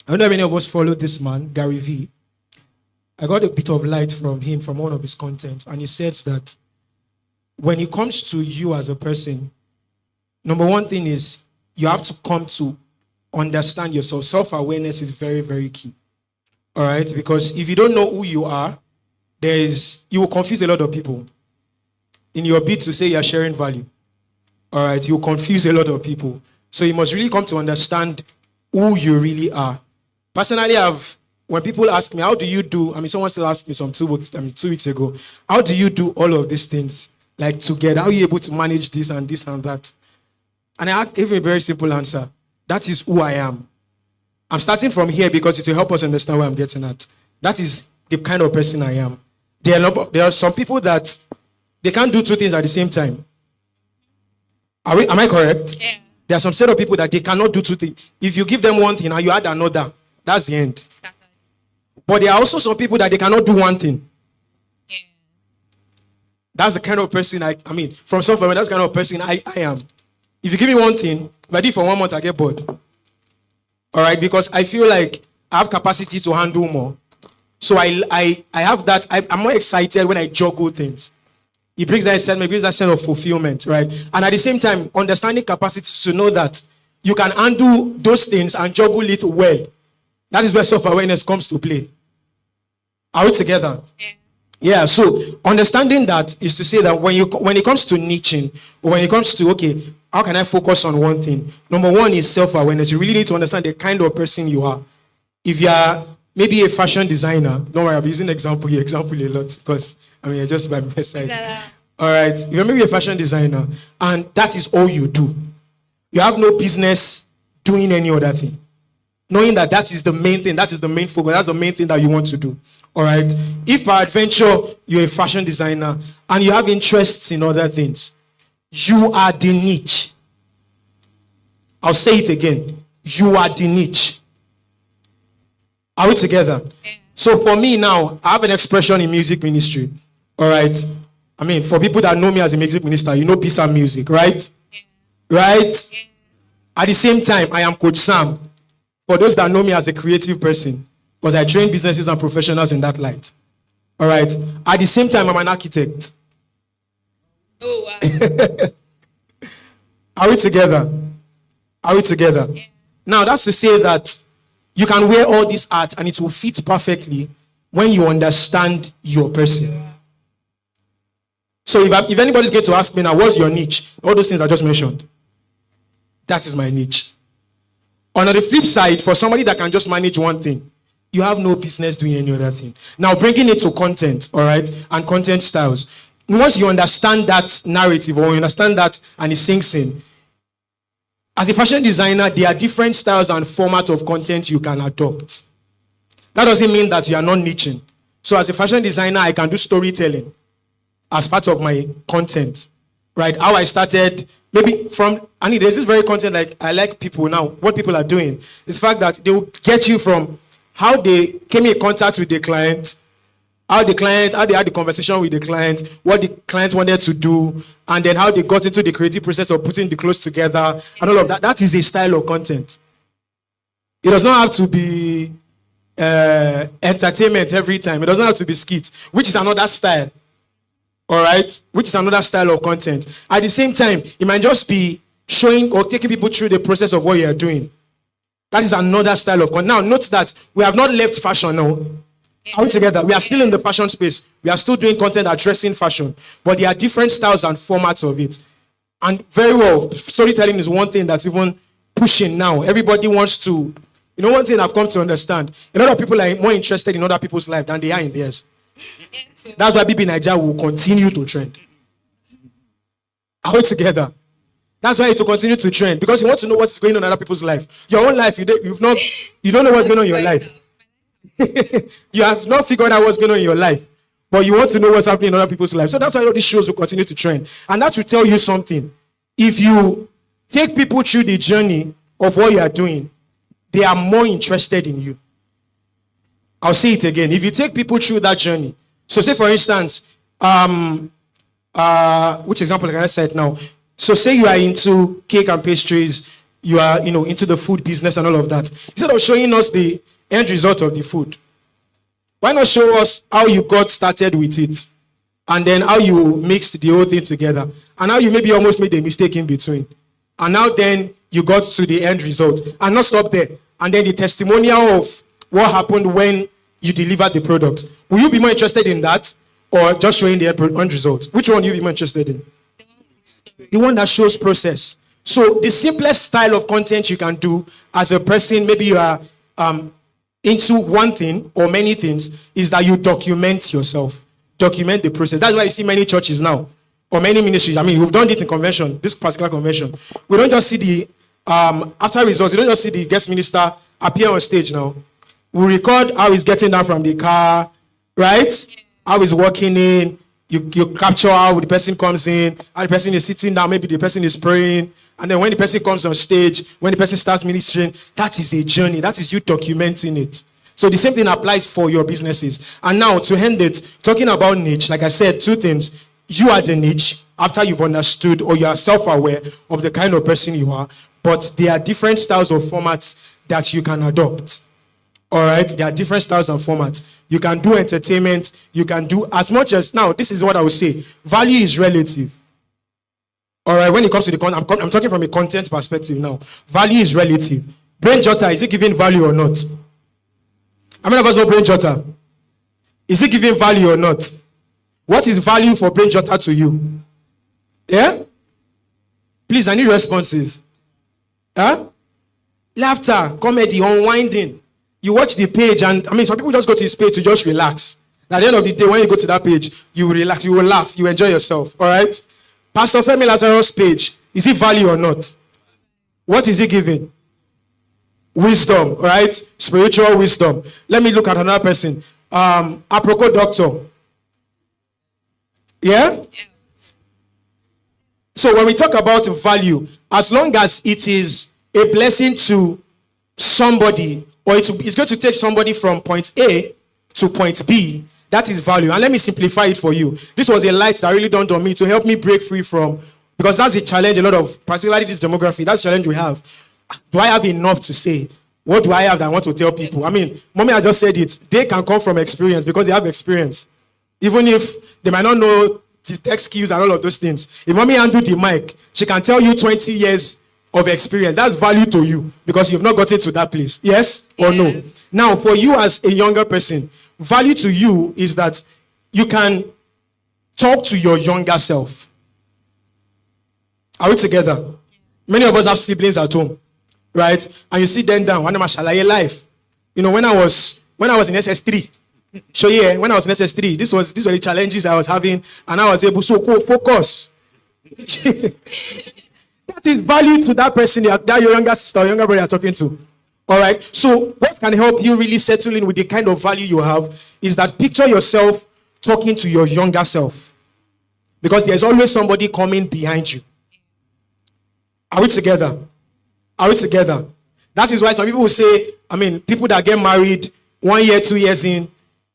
know if any of us follow this man, Gary V. I got a bit of light from him, from one of his content. And he says that when it comes to you as a person, number one thing is you have to come to understand yourself. Self-awareness is very, very key. All right. Because if you don't know who you are, you will confuse a lot of people. In your bid to say you're sharing value. All right, you confuse a lot of people. So you must really come to understand who you really are. Personally, when people ask me, how do you do, someone still asked me 2 weeks ago, how do you do all of these things, like together? How are you able to manage this and that? And I gave a very simple answer. That is who I am. I'm starting from here because it will help us understand where I'm getting at. That is the kind of person I am. There are some people that they can't do 2 things at the same time. Am I correct? Yeah. There are some set of people that they cannot do 2 things. If you give them one thing and you add another, that's the end. Scattered. But there are also some people that they cannot do one thing. Yeah. That's the kind of person from software, that's the kind of person I am. If you give me one thing, if I do it for 1 month, I get bored. All right, because I feel like I have capacity to handle more. So I have that. I'm more excited when I juggle things. It brings that sense of fulfillment, right? And at the same time, understanding capacity to know that you can undo those things and juggle it well. That is where self-awareness comes to play. Are we together? Yeah, so understanding that is to say that when it comes to niching, or when it comes to, okay, how can I focus on one thing? Number one is self-awareness. You really need to understand the kind of person you are. If you are maybe a fashion designer, don't worry, I'll be using example a lot because, you're just by my side. All right, if you're maybe a fashion designer and that is all you do, you have no business doing any other thing. Knowing that is the main thing, that is the main focus, that's the main thing that you want to do. All right, if peradventure you're a fashion designer and you have interests in other things, you are the niche. I'll say it again. You are the niche. Are we together? Yeah. So for me now, I have an expression in music ministry. All right. For people that know me as a music minister, you know Peace and Music, right? Yeah. Right? Yeah. At the same time, I am Coach Sam. For those that know me as a creative person, because I train businesses and professionals in that light. All right. At the same time, I'm an architect. Oh, wow. Are we together? Are we together? Yeah. Now, that's to say that you can wear all this art and it will fit perfectly when you understand your person. So if anybody's going to ask me now, what's your niche? All those things I just mentioned. That is my niche. On the flip side, for somebody that can just manage one thing, you have no business doing any other thing. Now, bringing it to content, all right, and content styles. Once you understand that narrative or you understand that and it sinks in, as a fashion designer, there are different styles and format of content you can adopt. That doesn't mean that you are not niching. So as a fashion designer, I can do storytelling as part of my content, right? How I started, maybe there's this very content like I like people now, what people are doing is the fact that they will get you from how they came in contact with the client how they had the conversation with the client, what the client wanted to do, and then how they got into the creative process of putting the clothes together and all of that. That is a style of content. It does not have to be entertainment every time. It doesn't have to be skit, which is another style. All right, which is another style of content. At the same time, it might just be showing or taking people through the process of what you are doing. That is another style of content. Now, note that we have not left fashion now. Are we together? We are still in the fashion space. We are still doing content addressing fashion, but there are different styles and formats of it. And very well, storytelling is one thing that's even pushing now. Everybody wants to, one thing I've come to understand, a lot of people are more interested in other people's life than they are in theirs. That's why BB Nigeria will continue to trend. Are we together? That's why it will continue to trend, because you want to know what's going on in other people's life. Your own life, you don't know what's going on in your life. You have not figured out what's going on in your life, but you want to know what's happening in other people's lives. So that's why all these shows will continue to trend. And that will tell you something. If you take people through the journey of what you are doing, they are more interested in you. I'll say it again. If you take people through that journey, so say for instance, which example can I say it now? So say you are into cake and pastries, you are into the food business and all of that. Instead of showing us the end result of the food, why not show us how you got started with it, and then how you mixed the whole thing together, and how you maybe almost made a mistake in between, and now then you got to the end result, and not stop there, and then the testimonial of what happened when you delivered the product. Will you be more interested in that, or just showing the end result? Which one will you be more interested in? The one that shows process. So the simplest style of content you can do as a person, maybe you are into one thing or many things, is that you document yourself. Document the process. That's why you see many churches now, or many ministries. I mean, we've done it in convention, this particular convention. We don't just see the, after results, we don't just see the guest minister appear on stage now. We record how he's getting down from the car, right? How he's walking in. You capture how the person comes in, how the person is sitting down, maybe the person is praying. And then when the person comes on stage, when the person starts ministering, that is a journey. That is you documenting it. So the same thing applies for your businesses. And now to end it, talking about niche, like I said, two things. You are the niche after you've understood or you are self-aware of the kind of person you are. But there are different styles of formats that you can adopt. All right? There are different styles and formats. You can do entertainment. You can do as much as... Now, this is what I would say. Value is relative. All right? When it comes to the content, I'm talking from a content perspective now. Value is relative. Brain Jotter, is it giving value or not? How many of us know Brain Jotter? Is it giving value or not? What is value for Brain Jotter to you? Yeah? Please, I need responses. Huh? Laughter, comedy, unwinding. You watch the page, and some people just go to his page to just relax. At the end of the day, when you go to that page, you will relax, you will laugh, you enjoy yourself. All right? Pastor Femi Lazarus' page, is it value or not? What is he giving? Wisdom, right? Spiritual wisdom. Let me look at another person. Aproko Doctor. Yeah? So when we talk about value, as long as it is a blessing to somebody, or it's going to take somebody from point A to point B, that is value. And let me simplify it for you. This was a light that really dawned on me to help me break free from, because that's a challenge, a lot of, particularly this demography, that's a challenge we have. Do I have enough to say? What do I have that I want to tell people? Mommy has just said it. They can come from experience because they have experience. Even if they might not know the tech skills and all of those things. If mommy handled the mic, she can tell you 20 years of experience. That's value to you because you've not gotten to that place. Yes or no? Now, for you as a younger person, value to you is that you can talk to your younger self. Are we together? Many of us have siblings at home, right? And you sit them down, when I life. When I was in SS3. So yeah, when I was in SS3, these were the challenges I was having, and I was able to focus. That is value to that person, that your younger sister or younger brother you're talking to. All right. So what can help you really settle in with the kind of value you have is that picture yourself talking to your younger self, because there's always somebody coming behind you. Are we together? Are we together? That is why some people will say, people that get married 1 year, 2 years in,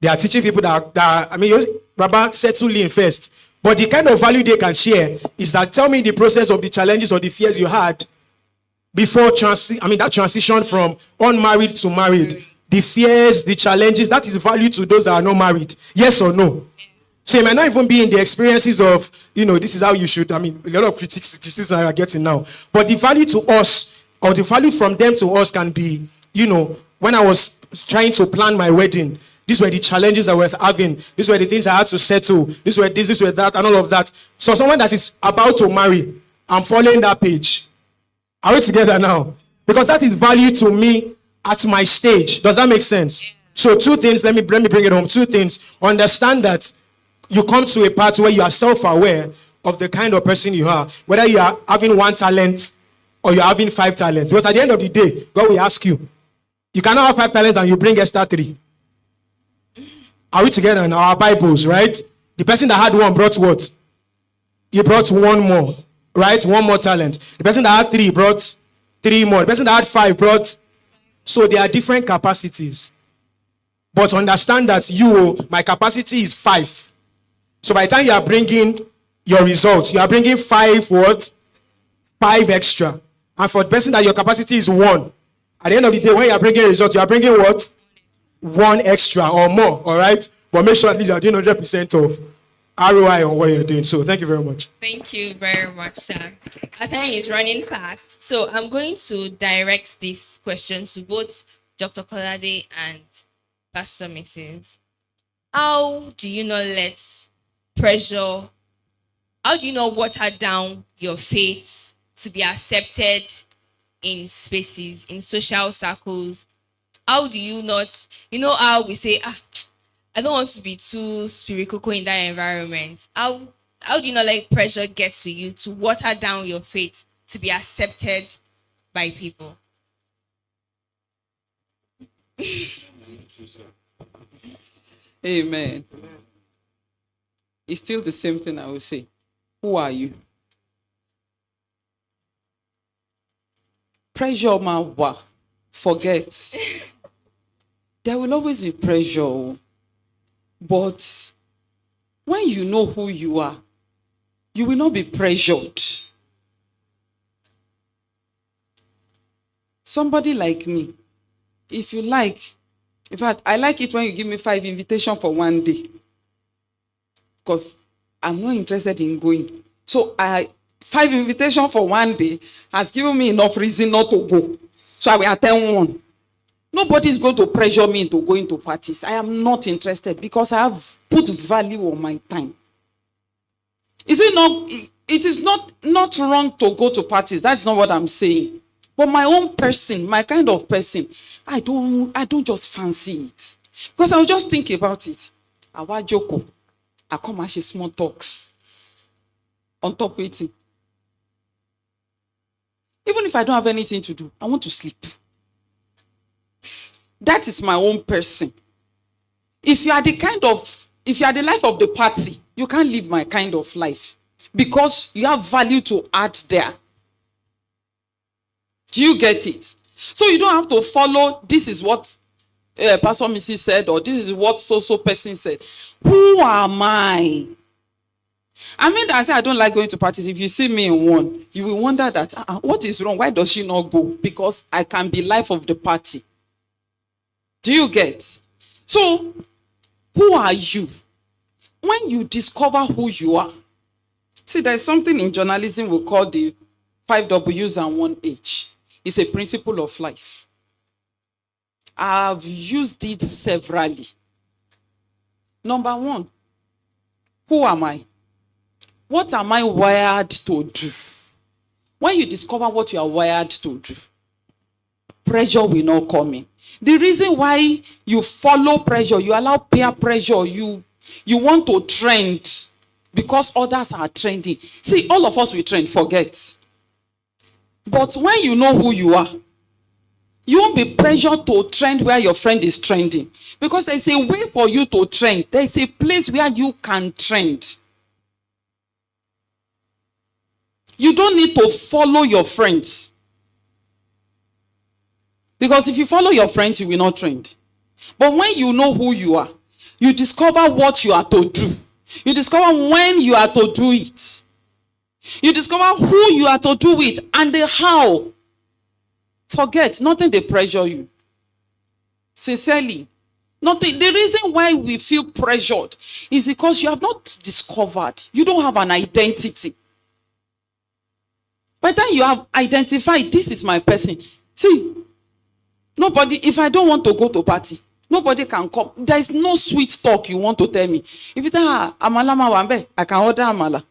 They are teaching people Rabba settle in first. But the kind of value they can share is that tell me the process of the challenges or the fears you had before that transition from unmarried to married. The fears, the challenges, that is value to those that are not married. Yes or no? So it might not even be in the experiences of, this is how you should. A lot of criticism are getting now. But the value to us, or the value from them to us can be, when I was trying to plan my wedding, these were the challenges I was having. These were the things I had to settle. These were this, were that, and all of that. So someone that is about to marry, I'm following that page. Are we together now? Because that is value to me at my stage. Does that make sense? So 2 things, let me bring it home. 2 things. Understand that you come to a part where you are self-aware of the kind of person you are. Whether you are having 1 talent or you're having 5 talents. Because at the end of the day, God will ask you. You cannot have 5 talents and you bring Esther 3. Are we together in our Bibles, right? The person that had 1 brought what? He brought 1 more, right? 1 more talent. The person that had 3 brought 3 more. The person that had 5 brought. So there are different capacities. But understand that my capacity is 5. So by the time you are bringing your results, you are bringing 5 what? 5 extra. And for the person that your capacity is 1, at the end of the day, when you are bringing results, you are bringing what? 1 extra or more, all right? But make sure at least you are doing 100% of ROI on what you're doing. So thank you very much. Thank you very much, sir. Our time is running fast. So I'm going to direct this question to both Dr. Kolade and Pastor Mrs. How do you not water down your faith to be accepted in spaces, in social circles? How do you not, how we say, I don't want to be too spiritual in that environment. How do you not let pressure get to you to water down your faith to be accepted by people? Amen. It's still the same thing I will say. Who are you? Pressure, man, forget. There will always be pressure. But when you know who you are, you will not be pressured. Somebody like me, if you like, in fact, I like it when you give me 5 invitations for one day. Because I'm not interested in going. So 5 invitations for one day has given me enough reason not to go. So I will attend one. Nobody is going to pressure me into going to parties. I am not interested because I have put value on my time. Is it not? It is not wrong to go to parties. That's not what I'm saying. But my own person, my kind of person, I don't just fancy it. Because I will just think about it. I watch Joko. I come and she small talks. On top waiting. Even if I don't have anything to do, I want to sleep. That is my own person. If you are the life of the party, you can't live my kind of life. Because you have value to add there. Do you get it? So you don't have to follow, this is what Pastor Mrs. said, or this is what so person said. Who am I? I say I don't like going to parties. If you see me in one, you will wonder that, what is wrong? Why does she not go? Because I can be life of the party. Do you get? So, who are you? When you discover who you are, see, there's something in journalism we call the 5 W's and 1 H. It's a principle of life. I've used it severally. Number 1, who am I? What am I wired to do? When you discover what you are wired to do, pressure will not come in. The reason why you follow pressure, you allow peer pressure, you want to trend because others are trending. See, all of us will trend, forget. But when you know who you are, you won't be pressured to trend where your friend is trending. Because there's a way for you to trend. There's a place where you can trend. You don't need to follow your friends. Because if you follow your friends, you will not trend. But when you know who you are, You discover what you are to do. You discover when you are to do it. You discover who you are to do it and the how. Forget, nothing they pressure you. Sincerely. Nothing. The reason why we feel pressured is because you have not discovered. You don't have an identity. By the time you have identified, this is my person. See, nobody, if I don't want to go to party, nobody can come. There is no sweet talk you want to tell me. If you tell amala mawambe, I can order amala.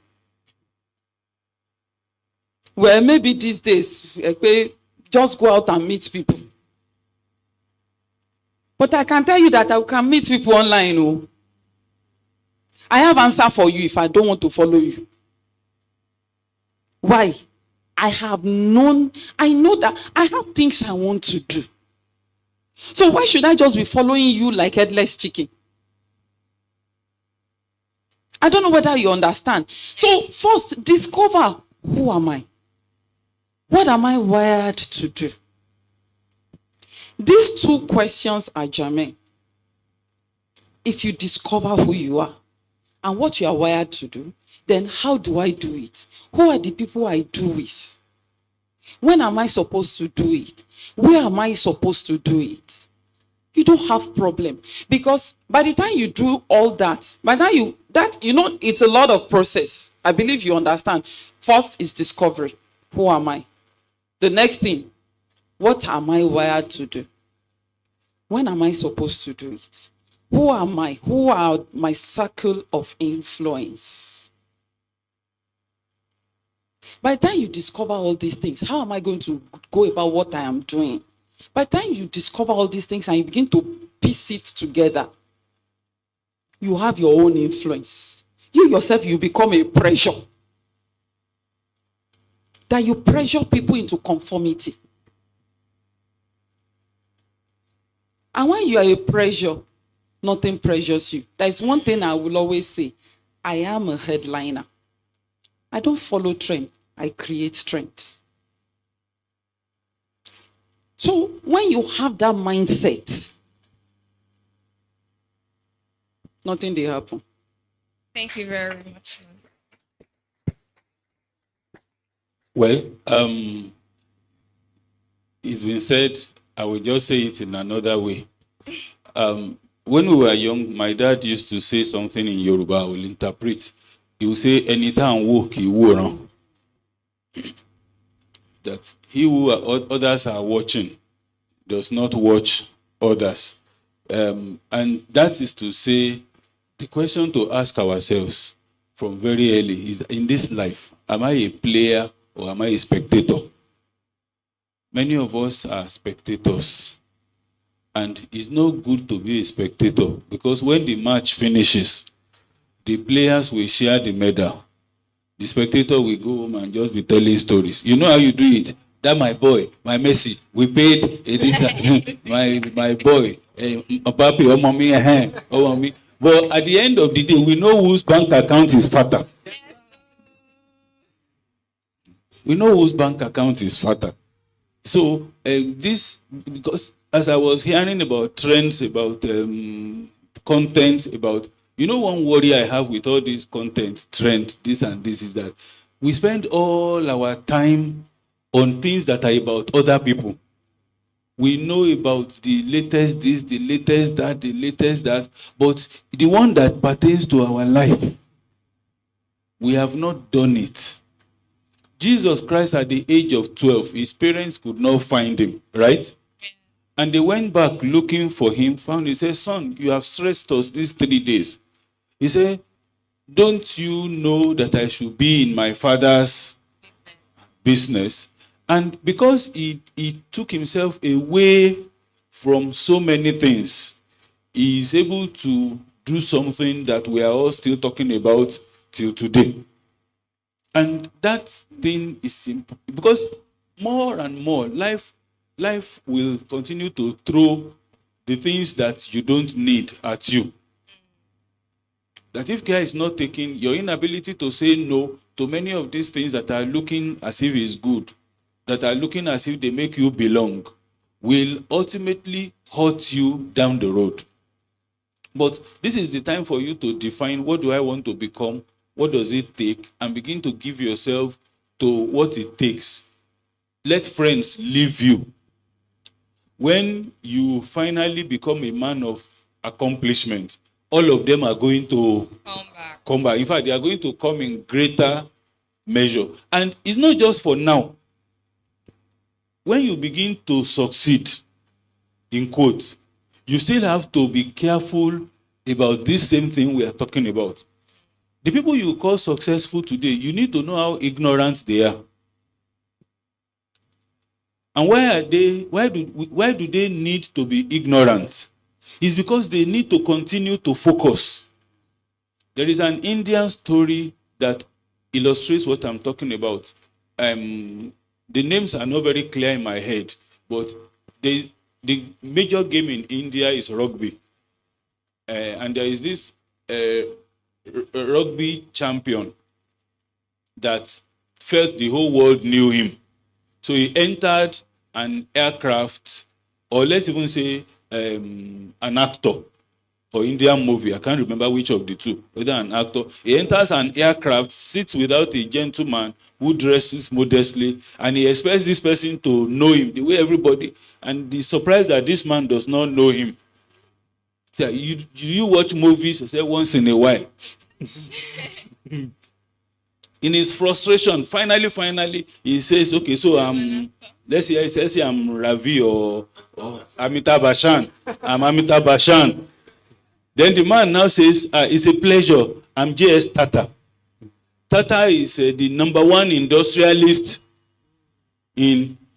Well, maybe these days, just go out and meet people. But I can tell you that I can meet people online. Oh. I have answer for you if I don't want to follow you. Why? I know that I have things I want to do. So why should I just be following you like headless chicken? I don't know whether you understand. So first, discover, who am I? What am I wired to do? These two questions are germane. If you discover who you are and what you are wired to do, then how do I do it? Who are the people I do with? When am I supposed to do it? Where am I supposed to do it? You don't have problem. Because by the time you do all that, it's a lot of process. I believe you understand. First is discovery. Who am I? The next thing, what am I wired to do? When am I supposed to do it? Who am I? Who are my circle of influence? By the time you discover all these things, how am I going to go about what I am doing? By the time you discover all these things and you begin to piece it together, you have your own influence. You yourself, you become a pressure. That you pressure people into conformity. And when you are a pressure, nothing pressures you. There is one thing I will always say. I am a headliner. I don't follow trend. I create trends. So when you have that mindset, nothing will happen. Thank you very much. Well, it's been said, I will just say it in another way. When we were young, my dad used to say something in Yoruba, I will interpret. He will say, anytime walk, he will. That he who others are watching does not watch others. And that is to say, the question to ask ourselves from very early is, in this life, am I a player or am I a spectator? Many of us are spectators. And it's not good to be a spectator because when the match finishes, the players will share the medal. The spectator will go home and just be telling stories. You know how you do it? That my boy, my Messi, we paid my boy, papi, oh mommy. But at the end of the day, we know whose bank account is fatter. We know whose bank account is fatter. So this, because as I was hearing about trends, about content, about, one worry I have with all this content, trend, this and this is that we spend all our time on things that are about other people. We know about the latest this, the latest that, but the one that pertains to our life, we have not done it. Jesus Christ at the age of 12, his parents could not find him, right? And they went back looking for him, found him. He said, son, you have stressed us these 3 days. He said, don't you know that I should be in my father's business? And because he took himself away from so many things, he is able to do something that we are all still talking about till today. And that thing is simple. Because more and more, life will continue to throw the things that you don't need at you. That if care is not taken, your inability to say no to many of these things that are looking as if it's good, that are looking as if they make you belong, will ultimately hurt you down the road. But this is the time for you to define, what do I want to become? What does it take? And begin to give yourself to what it takes. Let friends leave you. When you finally become a man of accomplishment, all of them are going to come back. In fact, they are going to come in greater measure. And it's not just for now. When you begin to succeed, in quotes, you still have to be careful about this same thing we are talking about. The people you call successful today, you need to know how ignorant they are. And why do they need to be ignorant? It's because they need to continue to focus. There is an Indian story that illustrates what I'm talking about. The names are not very clear in my head, but the major game in India is rugby. And there is this rugby champion that felt the whole world knew him. So he entered an aircraft, or let's even say an actor for Indian movie. I can't remember which of the two, whether an actor. He enters an aircraft, sits without a gentleman who dresses modestly, and he expects this person to know him the way everybody, and he's surprised that this man does not know him. So, you watch movies? I say once in a while. In his frustration, finally, he says, okay, so let's say I'm Ravi or Amitabh Bachchan. I'm Amitabh Bachchan. Then the man now says, it's a pleasure. I'm J.S. Tata. Tata is the number one industrialist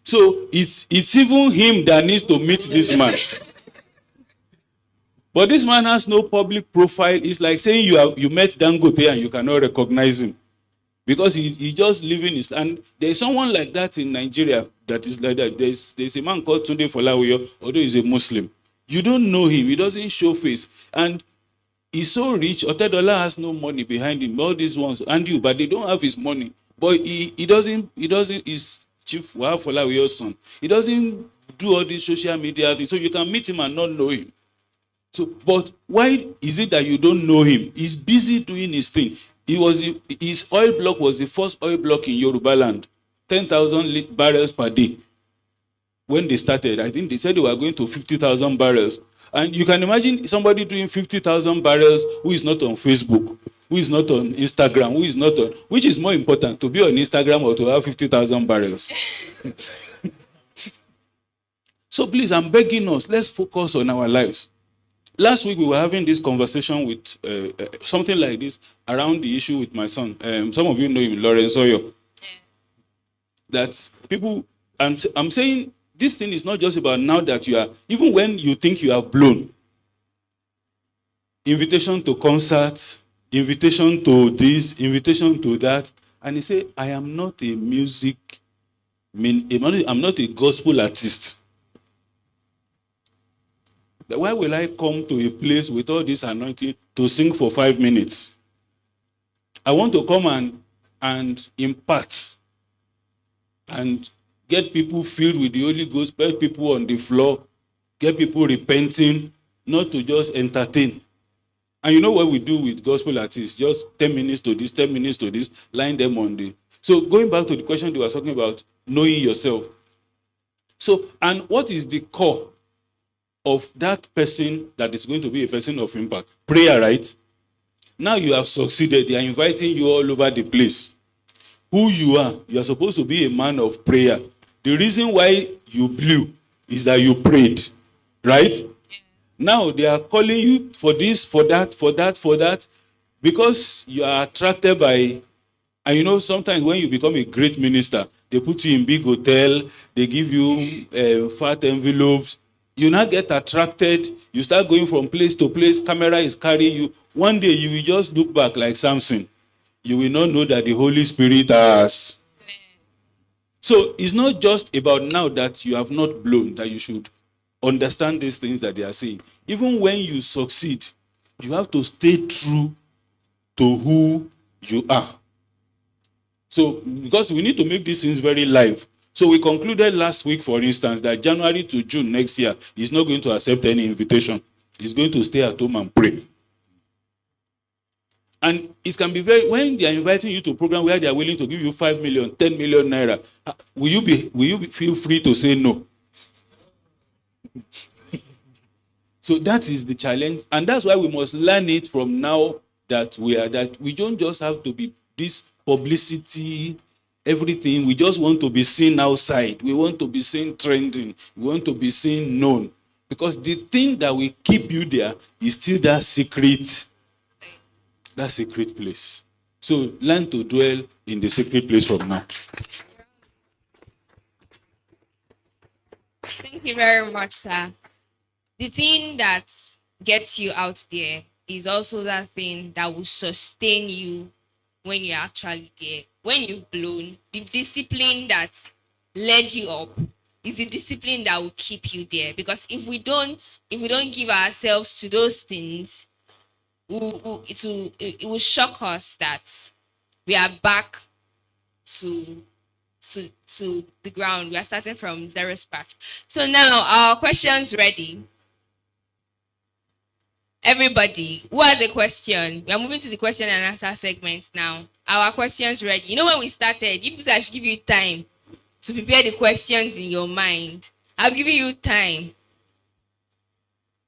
so it's even him that needs to meet this man. But this man has no public profile. It's like saying you met Dangote and you cannot recognize him. Because he's just living his... And there's someone like that in Nigeria that is like that. There's a man called Tunde Folawiyo, although he's a Muslim. You don't know him. He doesn't show face. And he's so rich. Otedola has no money behind him. All these ones, and you, but they don't have his money. But he doesn't, he's Chief Wahab Folawiyo's son. He doesn't do all these social media things. So you can meet him and not know him. So, but why is it that you don't know him? He's busy doing his thing. His oil block was the first oil block in Yoruba land, 10,000 barrels per day. When they started, I think they said they were going to 50,000 barrels. And you can imagine somebody doing 50,000 barrels who is not on Facebook, who is not on Instagram, who is not on... Which is more important, to be on Instagram or to have 50,000 barrels? So please, I'm begging us, let's focus on our lives. Last week, we were having this conversation with something like this around the issue with my son. Some of you know him, Lawrence Oyo. That people, I'm saying this thing is not just about now that you are, even when you think you have blown. Invitation to concerts, invitation to this, invitation to that. And he said, I am not a I'm not a gospel artist. Why will I come to a place with all this anointing to sing for 5 minutes? I want to come and impart and get people filled with the Holy Ghost, get people on the floor, get people repenting, not to just entertain. And you know what we do with gospel artists? Just 10 minutes to this, 10 minutes to this, line them on the... So going back to the question they were talking about, knowing yourself. So, and what is the core of that person that is going to be a person of impact? Prayer, right? Now you have succeeded. They are inviting you all over the place. Who you are supposed to be a man of prayer. The reason why you blew is that you prayed, right? Now they are calling you for this, for that, because you are attracted by... And you know, sometimes when you become a great minister, they put you in big hotel, they give you fat envelopes. You now get attracted, you start going from place to place, camera is carrying you. One day you will just look back like Samson. You will not know that the Holy Spirit has. So it's not just about now that you have not blown, that you should understand these things that they are saying. Even when you succeed, you have to stay true to who you are. So, because we need to make these things very live. So we concluded last week, for instance, that January to June next year is not going to accept any invitation. He's going to stay at home and pray. And it can be very, when they are inviting you to a program where they are willing to give you 5 million, 10 million naira, will you feel free to say no? So that is the challenge. And that's why we must learn it from now that we don't just have to be this publicity, everything. We just want to be seen outside. We want to be seen trending. We want to be seen known. Because the thing that will keep you there is still that secret place. So learn to dwell in the secret place from now. Thank you very much, sir. The thing that gets you out there is also that thing that will sustain you when you're actually there. When you've blown, the discipline that led you up is the discipline that will keep you there. Because if we don't give ourselves to those things, it will shock us that we are back to the ground. We are starting from zero scratch. So now our questions ready. Everybody, who has a question? We are moving to the question and answer segments now. Our questions ready. You know, when we started, you people, I should give you time to prepare the questions in your mind. I've given you time.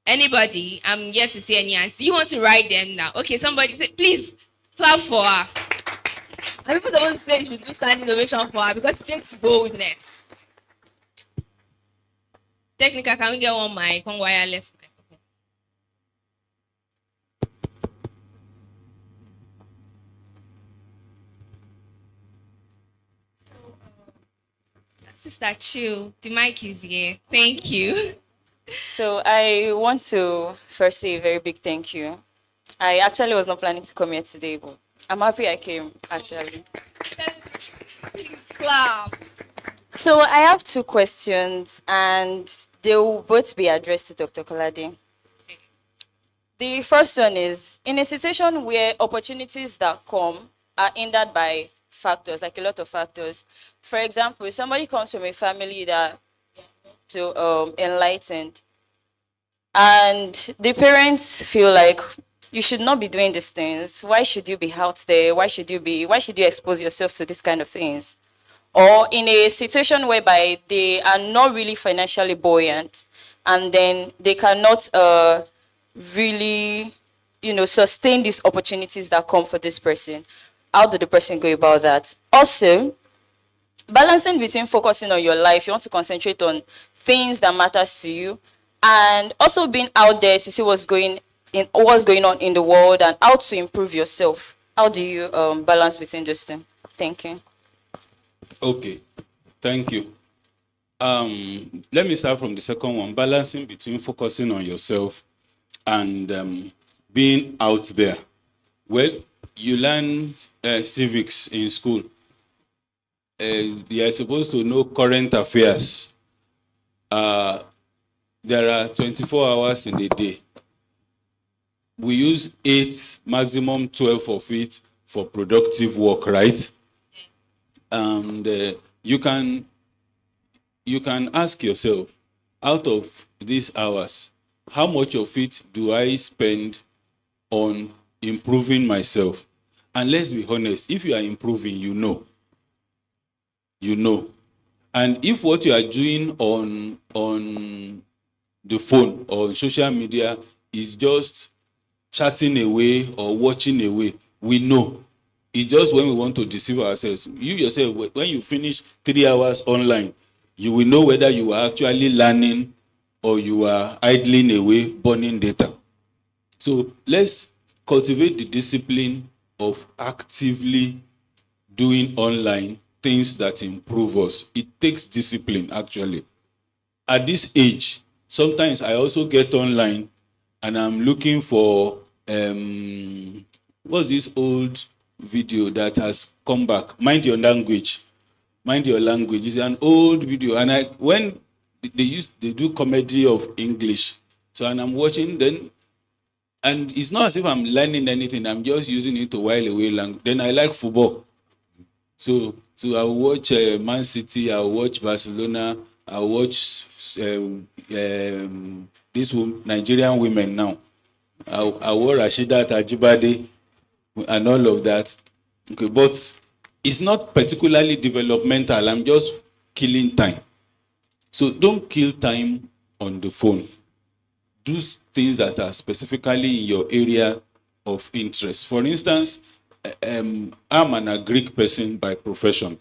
Anybody? I'm yet to see any answers. Do you want to write them now? Okay, somebody, please clap for her. And people don't say you should do standing ovation for her because it takes boldness. Technical, can we get one mic, one wireless mic? Sister Chill, the mic is here. Thank you. So I want to first say a very big thank you. I actually was not planning to come here today, but I'm happy I came, actually. Please clap. So I have two questions, and they will both be addressed to Dr. Kolade. The first one is, in a situation where opportunities that come are hindered by factors, like a lot of factors. For example, if somebody comes from a family that to enlightened, and the parents feel like you should not be doing these things. Why should you be out there? Why should you expose yourself to these kind of things? Or in a situation whereby they are not really financially buoyant, and then they cannot really, sustain these opportunities that come for this person. How did the person go about that? Also, balancing between focusing on your life, you want to concentrate on things that matters to you, and also being out there to see what's going on in the world and how to improve yourself. How do you balance between those two? Thank you. Okay, thank you. Let me start from the second one, balancing between focusing on yourself and being out there. Well, you learn civics in school. They are supposed to know current affairs. There are 24 hours in a day. We use 8, maximum 12 of it for productive work, right? And you can ask yourself, out of these hours, how much of it do I spend on improving myself? And let's be honest, if you are improving, you know. And if what you are doing on the phone or social media is just chatting away or watching away, we know. It's just when we want to deceive ourselves. You yourself, when you finish 3 hours online, you will know whether you are actually learning or you are idling away, burning data. So let's cultivate the discipline of actively doing online things that improve us. It takes discipline, actually. At this age, sometimes I also get online and I'm looking for, what's this old video that has come back? Mind Your Language. Mind Your Language is an old video. And when they do comedy of English. So, and I'm watching then, and it's not as if I'm learning anything. I'm just using it to while away language. Then I like football. So I'll watch Man City, I'll watch Barcelona, I'll watch the these Nigerian women now. I wore Rashida Tajibade and all of that. Okay, but it's not particularly developmental. I'm just killing time. So don't kill time on the phone. Do things that are specifically in your area of interest. For instance, I'm an Agric person by profession.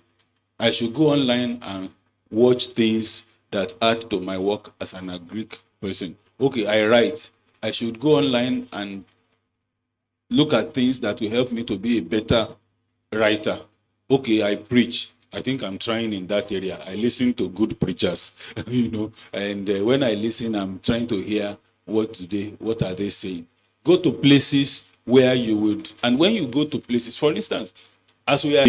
I should go online and watch things that add to my work as an Agric person. Okay, I write. I should go online and look at things that will help me to be a better writer. Okay, I preach. I think I'm trying in that area. I listen to good preachers, and when I listen, I'm trying to hear what are they saying. Go to places where you would, and when you go to places, for instance, as we are,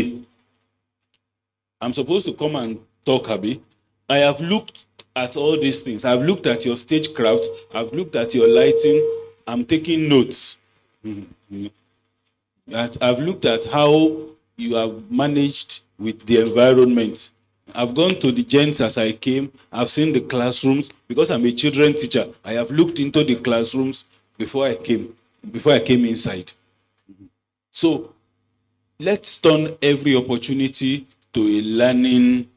I'm supposed to come and talk, Abi. I have looked at all these things. I've looked at your stagecraft. I've looked at your lighting. I'm taking notes. I've looked at how you have managed with the environment. I've gone to the gents as I came. I've seen the classrooms. Because I'm a children teacher, I have looked into the classrooms before I came inside. So let's turn every opportunity to a learning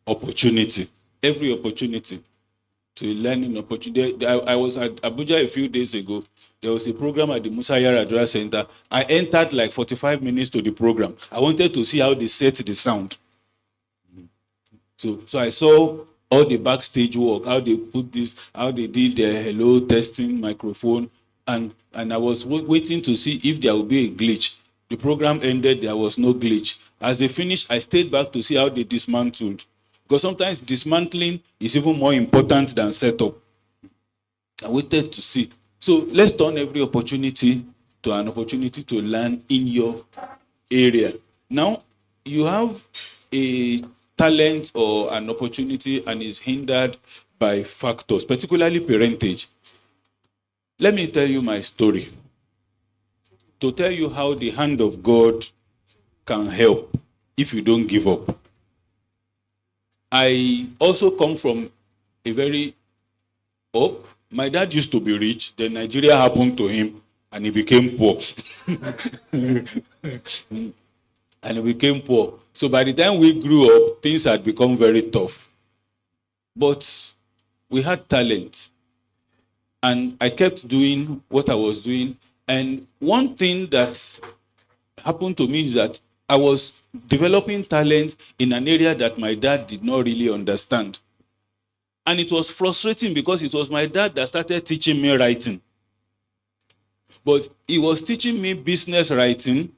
opportunity. Every opportunity to a learning opportunity. I was at Abuja a few days ago. There was a program at the Musa Yaradua Center. I entered like 45 minutes to the program. I wanted to see how they set the sound. So I saw all the backstage work, how they put this, how they did the hello testing microphone, and I was waiting to see if there would be a glitch. The program ended, there was no glitch. As they finished, I stayed back to see how they dismantled. Because sometimes dismantling is even more important than setup. I waited to see. So let's turn every opportunity to an opportunity to learn in your area. Now, you have a talent or an opportunity and is hindered by factors, particularly parentage. Let me tell you my story to tell you how the hand of God can help if you don't give up. I also come from a very my dad used to be rich, then Nigeria happened to him and he became poor. And he became poor. So by the time we grew up, things had become very tough. But we had talent. And I kept doing what I was doing. And one thing that happened to me is that I was developing talent in an area that my dad did not really understand. And it was frustrating because it was my dad that started teaching me writing. But he was teaching me business writing.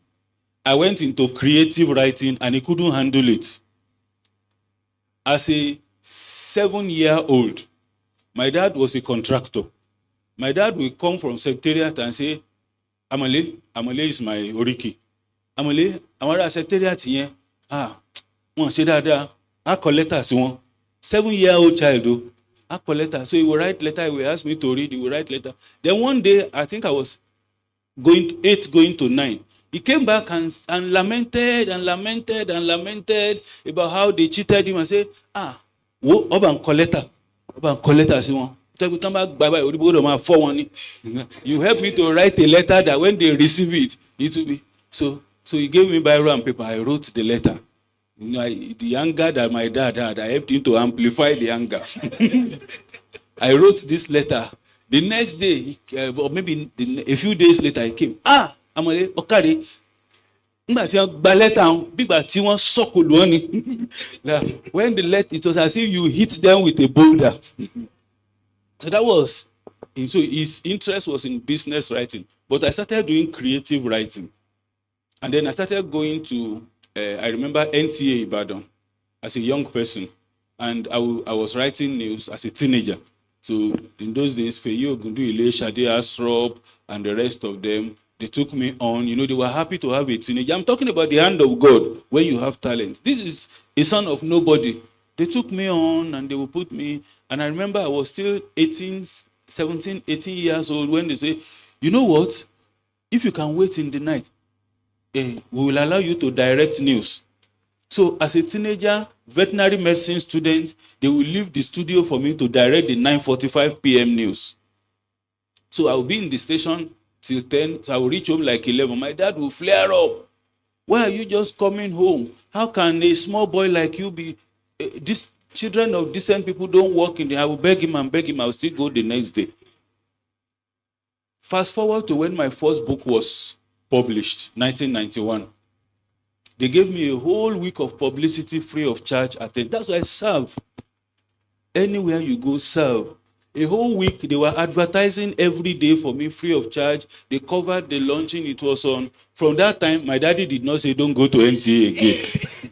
I went into creative writing and he couldn't handle it. As a 7-year-old, my dad was a contractor. My dad will come from secretariat and say, Amale is my Oriki. Amale, Amara secretariat here. One say that I collect letters one. 7-year-old child, I collect letters. So he will write letter, he will ask me to read, he will write letter. Then one day, I think I was going to 9. He came back and lamented about how they cheated him and said, Oban collector, come back, bye. You help me to write a letter that when they receive it, it will be. So he gave me biro and paper. I wrote the letter. The anger that my dad had, I helped him to amplify the anger. I wrote this letter. The next day, or maybe a few days later, he came. Amale, Okare. When the letter, it was as if you hit them with a boulder. So that was, so his interest was in business writing. But I started doing creative writing. And then I started going to, I remember NTA Ibadan as a young person. And I was writing news as a teenager. So in those days, Feyo Gundu Ile, Shade Asrop, and the rest of them, they took me on. They were happy to have a teenager. I'm talking about the hand of God when you have talent. This is a son of nobody. They took me on and they will put me. And I remember I was still 17, 18 years old when they say, you know what? If you can wait in the night, we will allow you to direct news. So as a teenager, veterinary medicine student, they will leave the studio for me to direct the 9:45 p.m. news. So I'll be in the station till 10. So I will reach home like 11. My dad will flare up. Why are you just coming home? How can a small boy like you be? These children of decent people don't work in the. I will beg him and beg him. I will still go the next day. Fast forward to when my first book was published, 1991. They gave me a whole week of publicity free of charge. That's why I serve. Anywhere you go, serve. A whole week, they were advertising every day for me free of charge. They covered the launching. It was on. From that time, my daddy did not say, don't go to NTA again.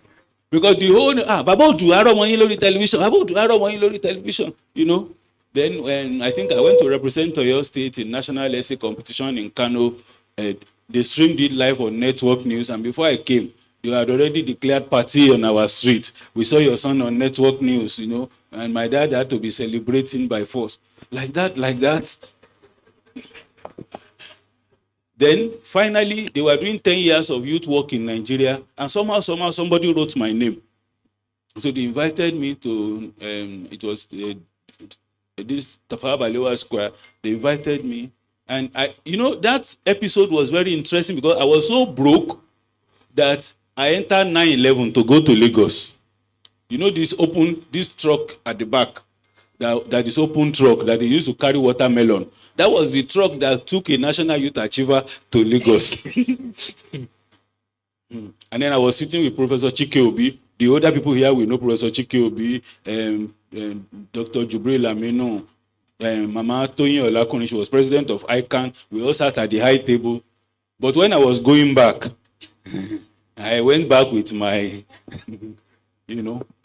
Because the whole, Baba do Aro Money Lori television. Baba do Aro Money Lori television. You know. Then when I think I went to represent Oyo State in national essay competition in Kano, they streamed it live on network news. And before I came, they had already declared party on our street. We saw your son on network news, you know, and my dad had to be celebrating by force. Like that. Then finally, they were doing 10 years of youth work in Nigeria, and somehow somebody wrote my name. So they invited me to, it was this Tafawa Balewa Square. They invited me, and that episode was very interesting because I was so broke that I entered 911 to go to Lagos. You know this truck at the back, that is open truck that they used to carry watermelon. That was the truck that took a National Youth Achiever to Lagos. And then I was sitting with Professor Chike Obi. The older people here will know Professor Chike Obi, Dr. Jubilee Lamino, Mama Toyin Olakunrin. She was president of ICANN. We all sat at the high table. But when I was going back, I went back with my,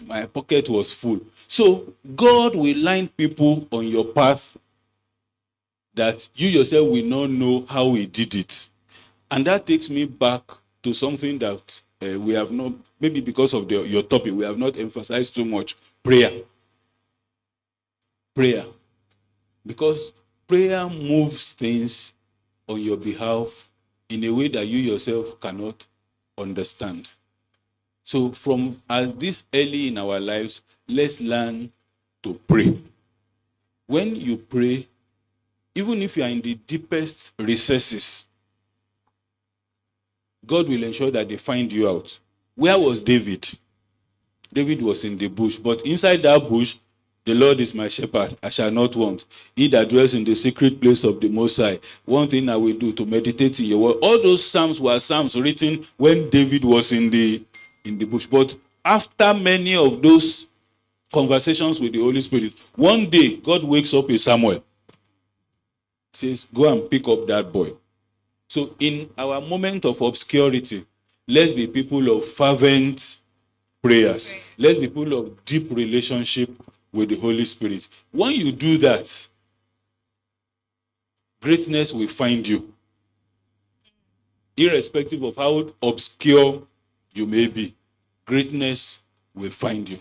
my pocket was full. So God will line people on your path that you yourself will not know how he did it. And that takes me back to something that we have not, maybe because of your topic, we have not emphasized too much. Prayer. Because prayer moves things on your behalf in a way that you yourself cannot understand. So from as this early in our lives, let's learn to pray. When you pray, even if you are in the deepest recesses, God will ensure that they find you out. Where was David? David was in the bush, but inside that bush, the Lord is my shepherd, I shall not want. He that dwells in the secret place of the Most High. One thing I will do to meditate in your word. All those psalms were psalms written when David was in the bush. But after many of those conversations with the Holy Spirit, one day God wakes up a Samuel. Says, go and pick up that boy. So in our moment of obscurity, let's be people of fervent prayers. Let's be people of deep relationship with the Holy Spirit. When you do that, greatness will find you. Irrespective of how obscure you may be, greatness will find you.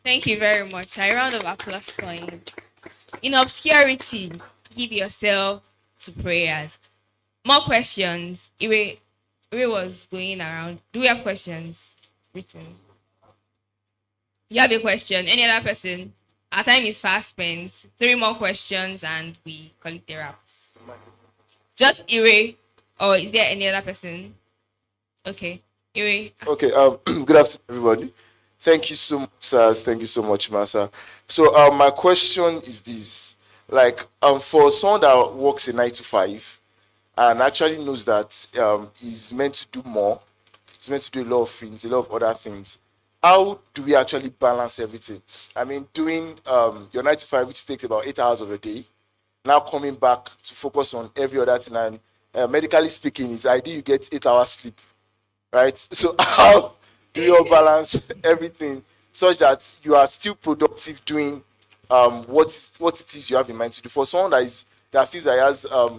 Thank you very much. A round of applause for him. In obscurity, give yourself to prayers. More questions. Iwe was going around. Do we have questions written? You have a question. Any other person? Our time is fast spent. 3 more questions and we call it the wraps. Just Iwe. Or is there any other person? Okay. Iwe. Okay. Good afternoon, everybody. Thank you so much, sirs. Thank you so much, Masa. So, my question is this: for someone that works a 9 to 5 and actually knows that he's meant to do more, he's meant to do a lot of things, a lot of other things. How do we actually balance everything? I mean, doing your 9 to 5, which takes about 8 hours of a day, now coming back to focus on every other thing. And medically speaking, it's ideal you get 8 hours sleep, right? So how do you balance everything such that you are still productive doing what it is you have in mind to do? For someone that feels that he has a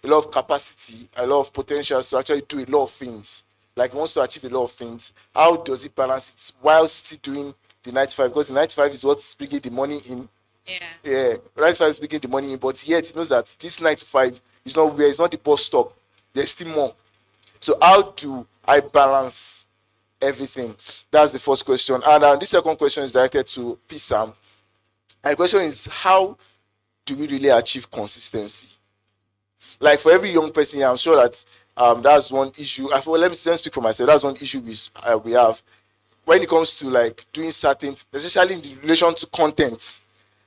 lot of capacity, a lot of potential to actually do a lot of things, like wants to achieve a lot of things, how does he balance it while still doing the 9 to 5? Because the 9 to 5 is what's bringing the money in. Yeah. 9 to 5 is bringing the money in, but yet he knows that this 9 to 5 is not where, it's not the bus stop. There's still more. So how do I balance everything? That's the first question. And the second question is directed to P. Sam. And the question is, how do we really achieve consistency? Like for every young person here, I'm sure that that's one issue. Let me speak for myself. That's one issue we have when it comes to like doing certain, especially in relation to content.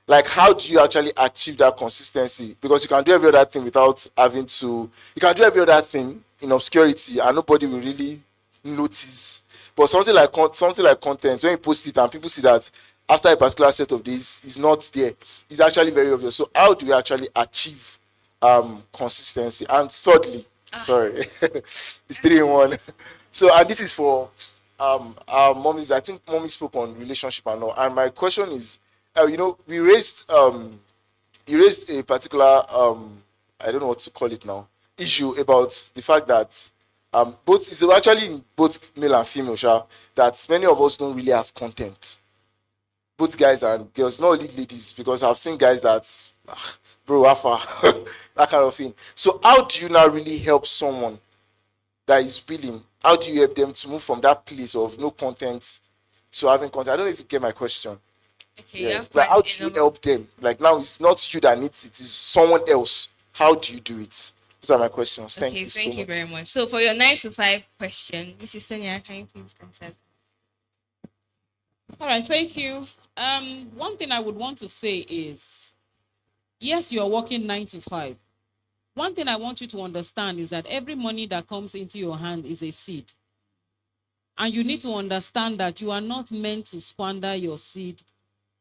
Like, how do you actually achieve that consistency? Because you can do every other thing without having to. You can do every other thing in obscurity, and nobody will really notice. But something like content, when you post it and people see that after a particular set of days is not there, it's actually very obvious. So, how do we actually achieve consistency? And thirdly, sorry, it's 3 in 1. So, and this is for our mommies. I think mommy spoke on relationship and all. And my question is, we raised you raised a particular I don't know what to call it now, issue about the fact that both it's actually in both male and female, that many of us don't really have content. Both guys and girls, not only ladies, because I've seen guys that bro, alpha, that kind of thing. So how do you now really help someone that is willing? How do you help them to move from that place of no content to having content? I don't know if you get my question. Okay, Yeah. Like, how do you help them? Like, now it's not you that needs it, it's someone else. How do you do it? Those are my questions. Thank you so much. Thank you very much. So for your 9 to 5 question, Mrs. Sonia, can you please answer? All right, thank you. One thing I would want to say is, yes, you're working 9 to 5. One thing I want you to understand is that every money that comes into your hand is a seed. And you need to understand that you are not meant to squander your seed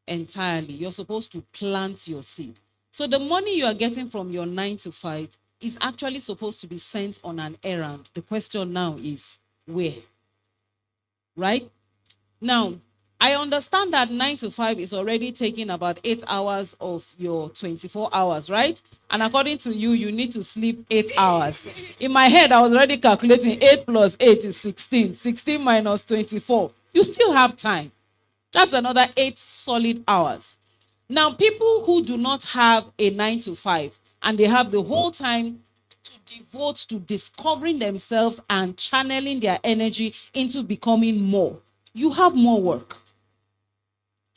entirely. You're supposed to plant your seed. So the money you are getting from your 9 to 5 is actually supposed to be sent on an errand. The question now is, where? Right? Now, I understand that 9 to 5 is already taking about 8 hours of your 24 hours, right? And according to you, you need to sleep 8 hours. In my head, I was already calculating 8 plus 8 is 16. 16 minus 24. You still have time. That's another 8 solid hours. Now, people who do not have a 9 to 5 and they have the whole time to devote to discovering themselves and channeling their energy into becoming more, you have more work.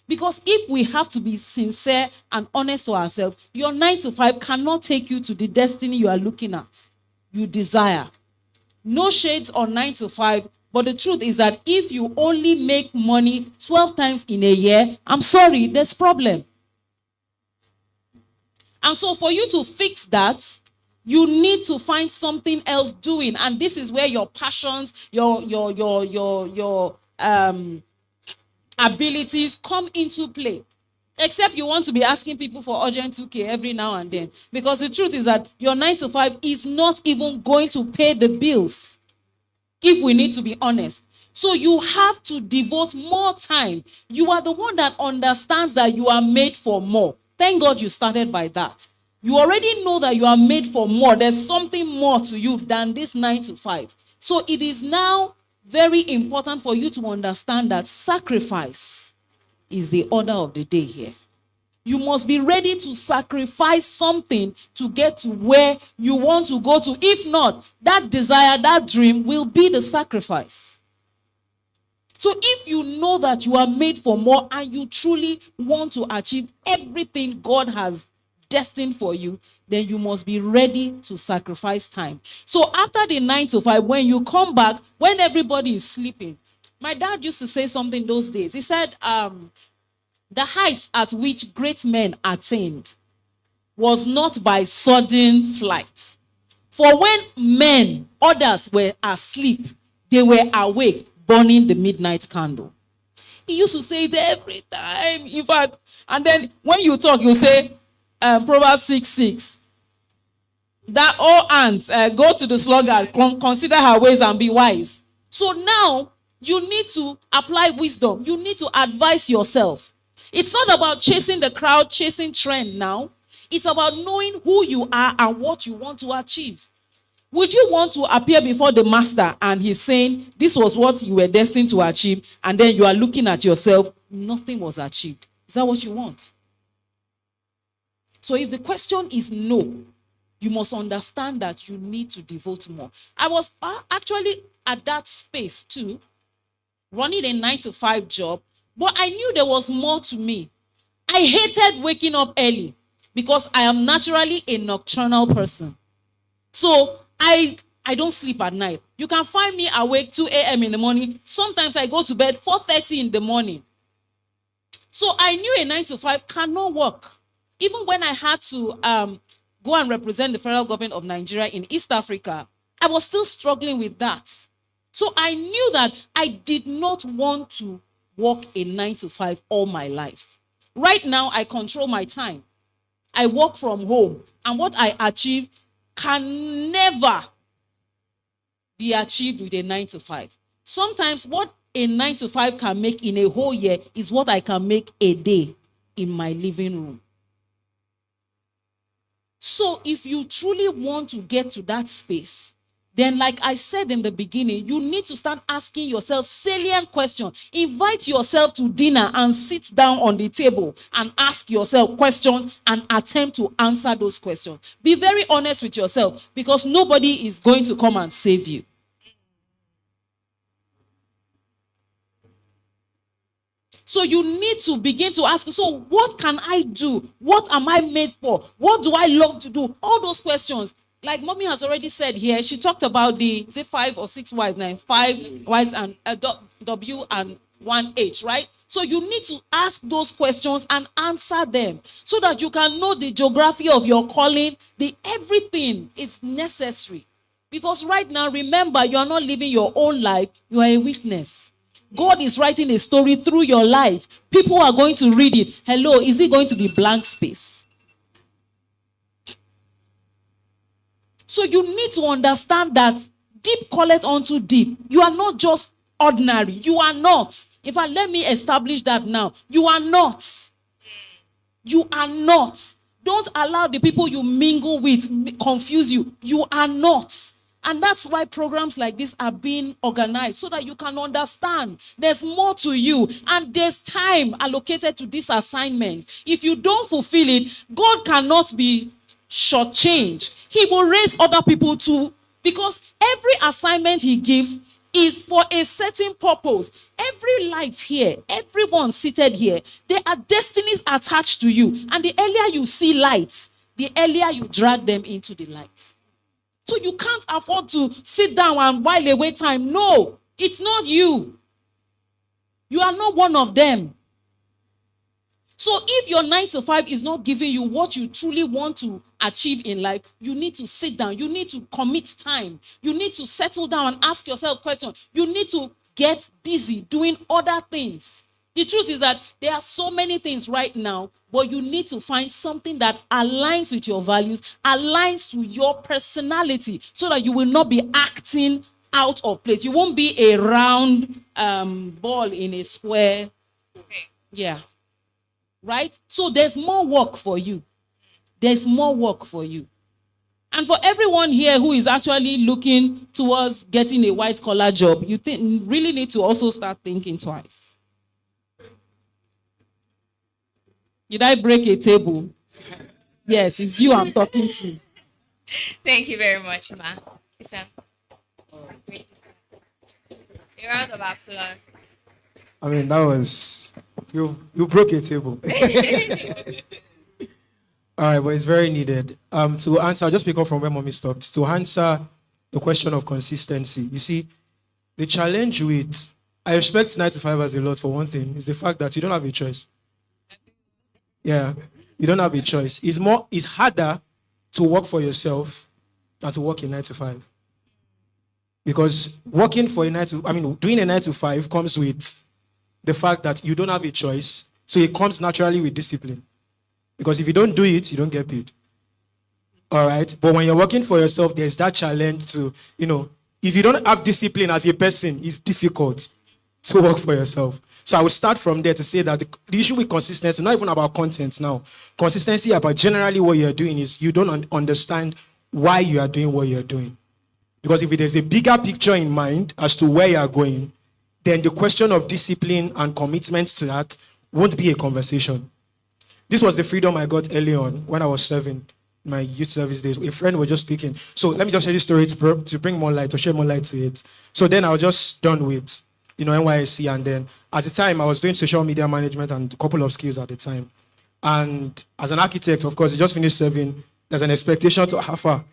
Because if we have to be sincere and honest to ourselves, your 9 to 5 cannot take you to the destiny you are looking at, you desire. No shades on 9 to 5, but the truth is that if you only make money 12 times in a year, I'm sorry, there's problem. And so for you to fix that, you need to find something else doing. And this is where your passions, your abilities come into play. Except you want to be asking people for urgent 2K every now and then. Because the truth is that your 9 to 5 is not even going to pay the bills, if we need to be honest. So you have to devote more time. You are the one that understands that you are made for more. Thank God you started by that. You already know that you are made for more. There's something more to you than this 9 to 5. So it is now very important for you to understand that sacrifice is the order of the day here. You must be ready to sacrifice something to get to where you want to go to. If not, that desire, that dream will be the sacrifice. So if you know that you are made for more and you truly want to achieve everything God has destined for you, then you must be ready to sacrifice time. So after the 9 to 5, when you come back, when everybody is sleeping, my dad used to say something those days. He said, the heights at which great men attained was not by sudden flight. For when men, others were asleep, they were awake, burning the midnight candle. He used to say it every time. In fact, and then when you talk, you say, Proverbs 6:6. That all ants go to the sluggard, consider her ways and be wise. So now you need to apply wisdom. You need to advise yourself. It's not about chasing the crowd, chasing trend now. It's about knowing who you are and what you want to achieve. Would you want to appear before the master and he's saying this was what you were destined to achieve, and then you are looking at yourself, nothing was achieved? Is that what you want? So if the question is no, you must understand that you need to devote more. I was actually at that space too, running a 9 to 5 job, but I knew there was more to me. I hated waking up early because I am naturally a nocturnal person. So I don't sleep at night. You can find me awake 2 a.m. in the morning. Sometimes I go to bed 4:30 in the morning. So I knew a 9 to 5 cannot work. Even when I had to go and represent the federal government of Nigeria in East Africa, I was still struggling with that. So I knew that I did not want to work a 9 to 5 all my life. Right now, I control my time. I work from home, and what I achieve can never be achieved with a 9 to 5. Sometimes what a 9 to 5 can make in a whole year is what I can make a day in my living room. So if you truly want to get to that space, then like I said in the beginning, you need to start asking yourself salient questions. Invite yourself to dinner and sit down on the table and ask yourself questions and attempt to answer those questions. Be very honest with yourself, because nobody is going to come and save you. So you need to begin to ask, so what can I do? What am I made for? What do I love to do? All those questions. Like Mommy has already said here, she talked about the, is it 5 or 6 Ys now? 5 Ys and W and 1 H, right? So you need to ask those questions and answer them so that you can know the geography of your calling. The everything is necessary. Because right now, remember, you are not living your own life. You are a witness. God is writing a story through your life. People are going to read it. Hello, is it going to be blank space? So you need to understand that deep calleth unto deep. You are not just ordinary. You are not. In fact, let me establish that now. You are not. You are not. Don't allow the people you mingle with confuse you. You are not. And that's why programs like this are being organized, so that you can understand there's more to you and there's time allocated to this assignment. If you don't fulfill it, God cannot be shortchanged. He will raise other people too, because every assignment he gives is for a certain purpose. Every life here, everyone seated here, there are destinies attached to you. And the earlier you see light, the earlier you drag them into the light. So you can't afford to sit down and while away time. No, it's not you. You are not one of them. So if your 9 to 5 is not giving you what you truly want to achieve in life, you need to sit down. You need to commit time. You need to settle down and ask yourself questions. You need to get busy doing other things. The truth is that there are so many things right now, but you need to find something that aligns with your values, aligns to your personality, so that you will not be acting out of place. You won't be a round ball in a square. Yeah. Right? So there's more work for you. There's more work for you. And for everyone here who is actually looking towards getting a white-collar job, you really need to also start thinking twice. Did I break a table? Yes, it's you I'm talking to. Thank you very much, Ma. A round of applause. I mean, that was, you broke a table. All right, but it's very needed. To answer, I'll just pick up from where Mommy stopped. To answer the question of consistency, you see, the challenge with, I respect 9 to 5 as a lot for one thing, is the fact that you don't have a choice. Yeah, you don't have a choice. It's harder to work for yourself than to work in 9 to 5. Because doing a 9 to 5 comes with the fact that you don't have a choice. So it comes naturally with discipline. Because if you don't do it, you don't get paid. All right? But when you're working for yourself, there's that challenge to, if you don't have discipline as a person, it's difficult to work for yourself. So I would start from there to say that the issue with consistency, not even about content now. Consistency about generally what you're doing is you don't understand why you are doing what you're doing. Because if there's a bigger picture in mind as to where you are going, then the question of discipline and commitment to that won't be a conversation. This was the freedom I got early on when I was serving my youth service days. A friend was just speaking. So let me just share this story to bring more light, to shed more light to it. So then I was just done with, NYSC. And then at the time, I was doing social media management and a couple of skills at the time. And as an architect, of course, you just finished serving. There's an expectation to, how far?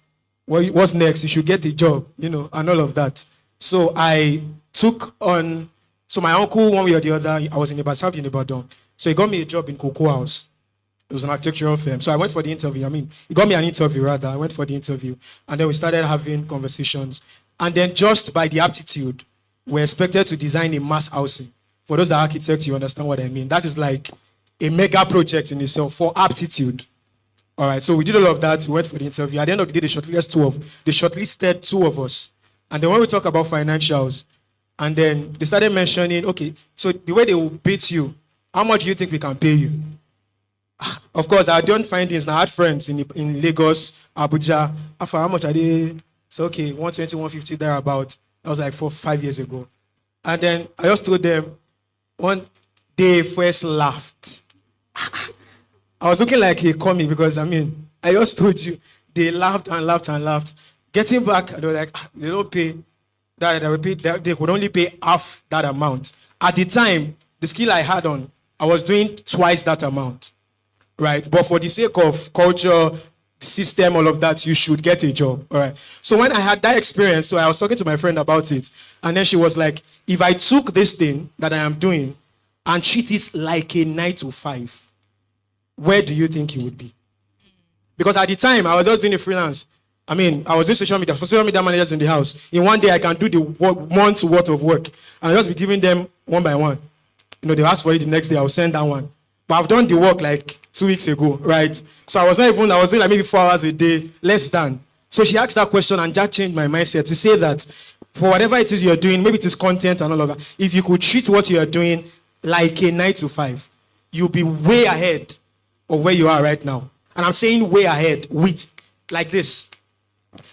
what's next? You should get a job, and all of that. So I took on. So my uncle, one way or the other, I was in Ibadan. So he got me a job in Cocoa House. It was an architectural firm. So I went for the interview. He got me an interview rather. I went for the interview. And then we started having conversations. And then just by the aptitude, we're expected to design a mass housing. For those that are architects, you understand what I mean. That is like a mega project in itself for aptitude. All right, so we did all of that. We went for the interview. At the end of the day, they shortlisted two of us. And then when we talk about financials, and then they started mentioning, okay, so the way they will beat you, how much do you think we can pay you? Of course, I don't find this. Now I had friends in Lagos, Abuja. After how much are they? So okay, 120, 150 thereabout. That was like 4-5 years ago. And then I just told them, one day first laughed. I was looking like a comic because I just told you, they laughed and laughed and laughed. Getting back, they were like, they don't pay that, they could only pay half that amount. At the time, the skill I had on, I was doing twice that amount, right? But for the sake of culture, system, all of that, you should get a job, all right? So when I had that experience, so I was talking to my friend about it, and then she was like, if I took this thing that I am doing and treat it like a 9 to 5, where do you think you would be? Because at the time, I was just doing a freelance. I was doing social media managers in the house. In one day, I can do the month's worth of work. And I'll just be giving them one by one. They ask for it the next day, I'll send that one. But I've done the work like 2 weeks ago, right? So I was doing like maybe 4 hours a day, less than. So she asked that question and that changed my mindset to say that for whatever it is you're doing, maybe it is content and all of that, if you could treat what you're doing like a 9 to 5, you'll be way ahead of where you are right now. And I'm saying way ahead with like this.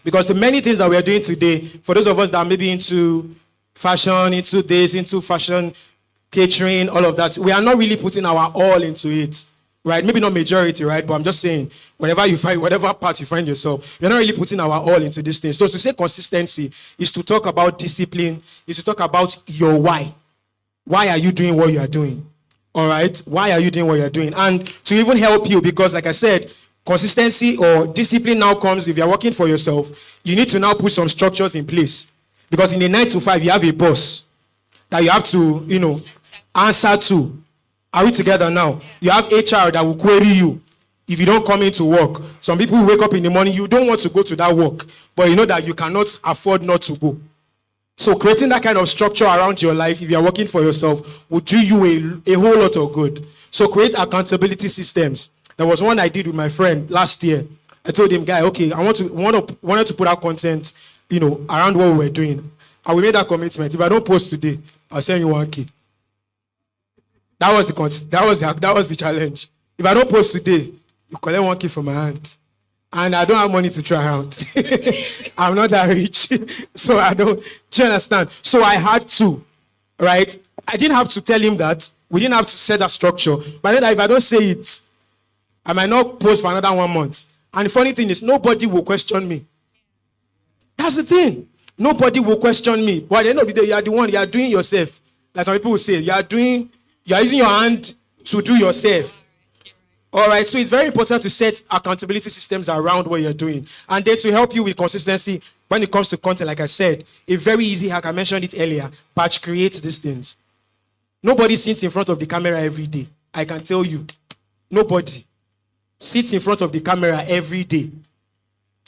Because the many things that we are doing today, for those of us that are maybe into fashion, into fashion, catering, all of that, we are not really putting our all into it, right? Maybe not majority, right? But I'm just saying, whatever part you find yourself, you're not really putting our all into this thing. So to say consistency is to talk about discipline, is to talk about your why. Why are you doing what you are doing? All right? Why are you doing what you're doing? And to even help you, because like I said, consistency or discipline now comes if you're working for yourself. You need to now put some structures in place. Because in a 9 to 5, you have a boss that you have to, answer to. Are we together now? You have HR that will query you if you don't come into work. Some people wake up in the morning, you don't want to go to that work, but you know that you cannot afford not to go. So creating that kind of structure around your life, if you're working for yourself, will do you a whole lot of good. So create accountability systems. There was one I did with my friend last year. I told him, guy, okay, I wanted to put out content, around what we were doing. And we made that commitment. If I don't post today, I'll send you 1K. That was the challenge. If I don't post today, you collect 1K from my hand. And I don't have money to try out. I'm not that rich. So I don't. Do you understand? So I had to, right? I didn't have to tell him that. We didn't have to set that structure. But then if I don't say it, I might not post for another 1 month. And the funny thing is, nobody will question me. That's the thing. Nobody will question me. But at the end of the day, you are the one, you are doing yourself. Like some people will say, you are using your hand to do yourself. All right, so it's very important to set accountability systems around what you're doing. And then to help you with consistency, when it comes to content, like I said, a very easy hack, I mentioned it earlier, batch create these things. Nobody sits in front of the camera every day. I can tell you. Nobody sits in front of the camera every day.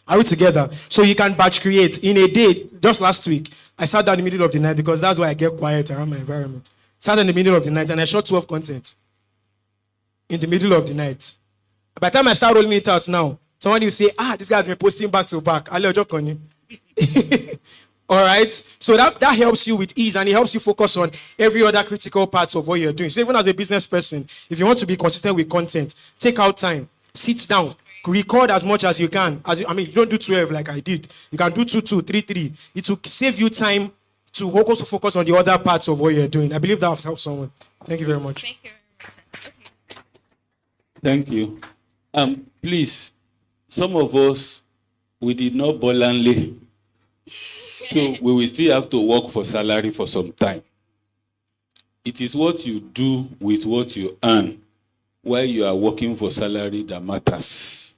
Are we together? So you can batch create. In a day, just last week, I sat down in the middle of the night because that's why I get quiet around my environment. Sat in the middle of the night and I shot 12 content. In the middle of the night. By the time I start rolling it out now, somebody will say, this guy's been posting back to back. All right? So that helps you with ease and it helps you focus on every other critical part of what you're doing. So even as a business person, if you want to be consistent with content, take out time, sit down, record as much as you can. You don't do 12 like I did. You can do 2, 3, 3. It will save you time to also focus on the other parts of what you're doing. I believe that will help someone. Thank you very much. Thank you very much. Okay. Thank you. Please, some of us, we did not boldly, so we will still have to work for salary for some time. It is what you do with what you earn while you are working for salary that matters.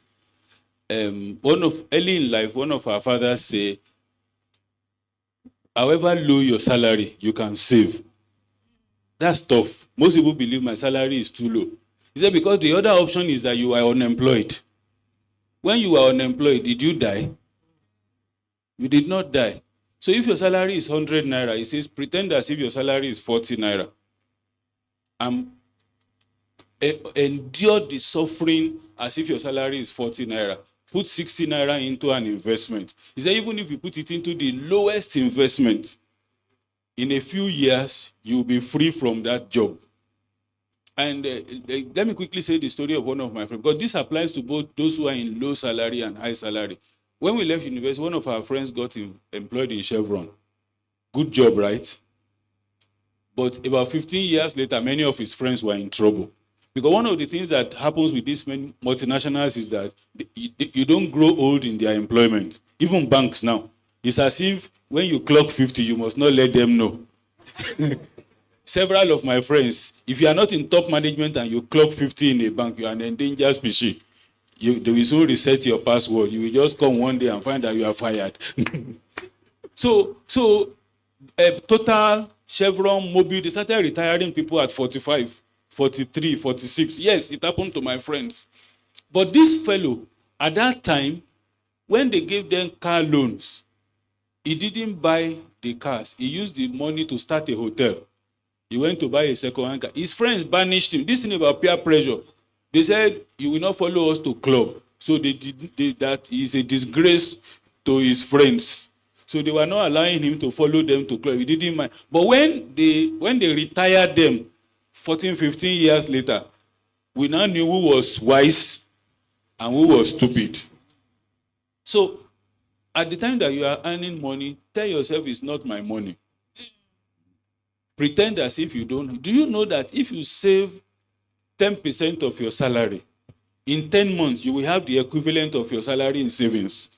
early in life, one of our fathers say, however low your salary, you can save. That's tough. Most people believe my salary is too low. He said, because the other option is that you are unemployed. When you are unemployed, did you die? You did not die. So if your salary is 100 naira, he says, pretend as if your salary is 40 naira. Endure the suffering as if your salary is 40 naira. Put 60 naira into an investment. He said, even if you put it into the lowest investment, in a few years, you'll be free from that job. And let me quickly say the story of one of my friends, because this applies to both those who are in low salary and high salary. When we left university, one of our friends got employed in Chevron. Good job, right? But about 15 years later, many of his friends were in trouble. Because one of the things that happens with these multinationals is that you don't grow old in their employment. Even banks now. It's as if when you clock 50, you must not let them know. Several of my friends, if you are not in top management and you clock 50 in a bank, you are an endangered species. They will soon reset your password. You will just come one day and find that you are fired. So Total, Chevron, Mobil, they started retiring people at 45, 43, 46. Yes, it happened to my friends. But this fellow, at that time, when they gave them car loans, he didn't buy the cars. He used the money to start a hotel. He went to buy a second-hand car. His friends banished him. This thing about peer pressure. They said, you will not follow us to club. So that is a disgrace to his friends. So they were not allowing him to follow them to club. He didn't mind. But when they retired them 14, 15 years later, we now knew who was wise and who was stupid. So at the time that you are earning money, tell yourself it's not my money. Pretend as if you don't. Do you know that if you save 10% of your salary, in 10 months, you will have the equivalent of your salary in savings?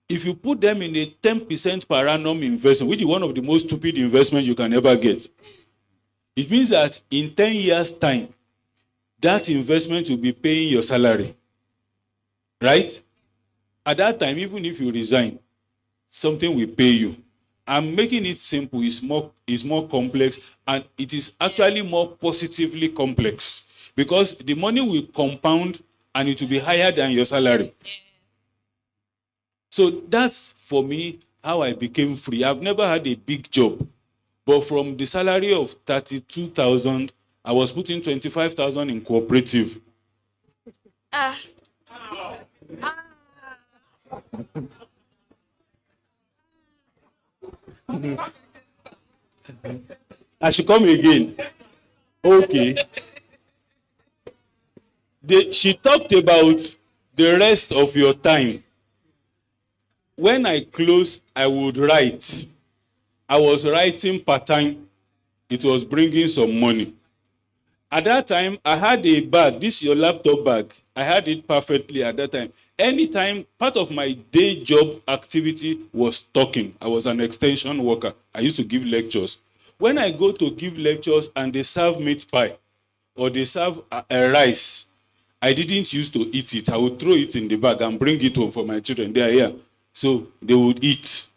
If you put them in a 10% per annum investment, which is one of the most stupid investments you can ever get, it means that in 10 years' time, that investment will be paying your salary. Right? At that time, even if you resign, something will pay you. I'm making it simple. It's more complex, and it is actually more positively complex because the money will compound and it will be higher than your salary. So that's, for me, how I became free. I've never had a big job, but from the salary of 32,000, I was putting 25,000 in cooperative. I should come again. Okay. She talked about the rest of your time. When I close, I would write. I was writing part-time. It was bringing some money. At that time, I had a bag. This is your laptop bag. I had it perfectly at that time. Anytime, part of my day job activity was talking. I was an extension worker. I used to give lectures. When I go to give lectures and they serve meat pie or they serve a rice, I didn't used to eat it. I would throw it in the bag and bring it home for my children. They are here. So they would eat.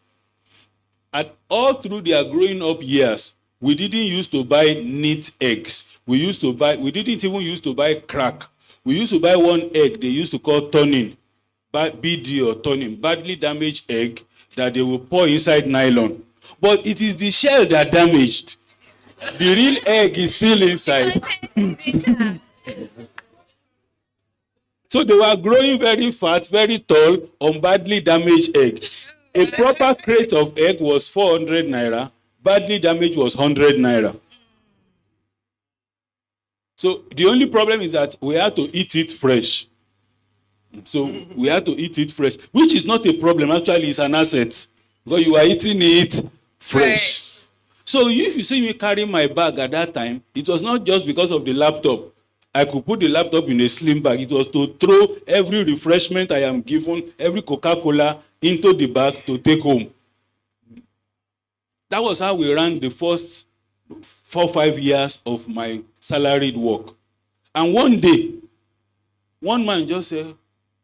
And all through their growing up years, we didn't used to buy neat eggs. We didn't even used to buy crack. We used to buy one egg they used to call turning, BD or turning, badly damaged egg that they will pour inside nylon. But it is the shell that damaged. The real egg is still inside. So they were growing very fat, very tall on badly damaged egg. A proper crate of egg was 400 naira. Badly damaged was 100 naira. So the only problem is that we had to eat it fresh. So we had to eat it fresh, which is not a problem. Actually, it's an asset because you are eating it fresh. So if you see me carrying my bag at that time, it was not just because of the laptop. I could put the laptop in a slim bag. It was to throw every refreshment I am given, every Coca-Cola into the bag to take home. That was how we ran the first 4 or 5 years of my salaried work. And one day, one man just said,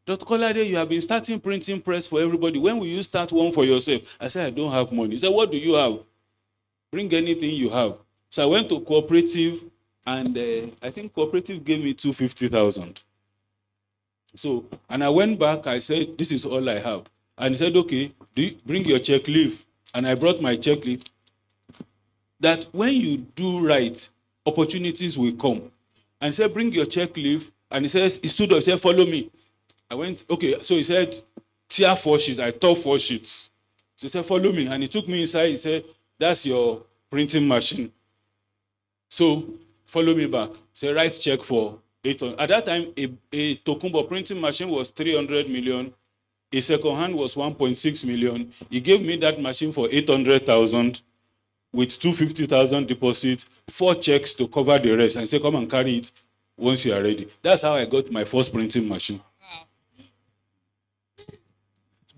Dr. Kolade, you have been starting printing press for everybody. When will you start one for yourself? I said, I don't have money. He said, what do you have? Bring anything you have. So I went to cooperative, and I think cooperative gave me 250,000. So, and I went back, I said, this is all I have. And he said, okay, bring your check leaf. And I brought my check leaf. That when you do right, opportunities will come. And he said, bring your check leaf. And he says, he stood up, he said, follow me. I went, okay, so he said, tear 4 sheets. I tore 4 sheets. So he said, follow me. And he took me inside, he said, that's your printing machine. So follow me back. Say, write check for 800. At that time, a Tokumbo printing machine was 300 million. A second hand was 1.6 million. He gave me that machine for 800,000 with 250,000 deposit, 4 checks to cover the rest, and say, come and carry it once you are ready. That's how I got my first printing machine.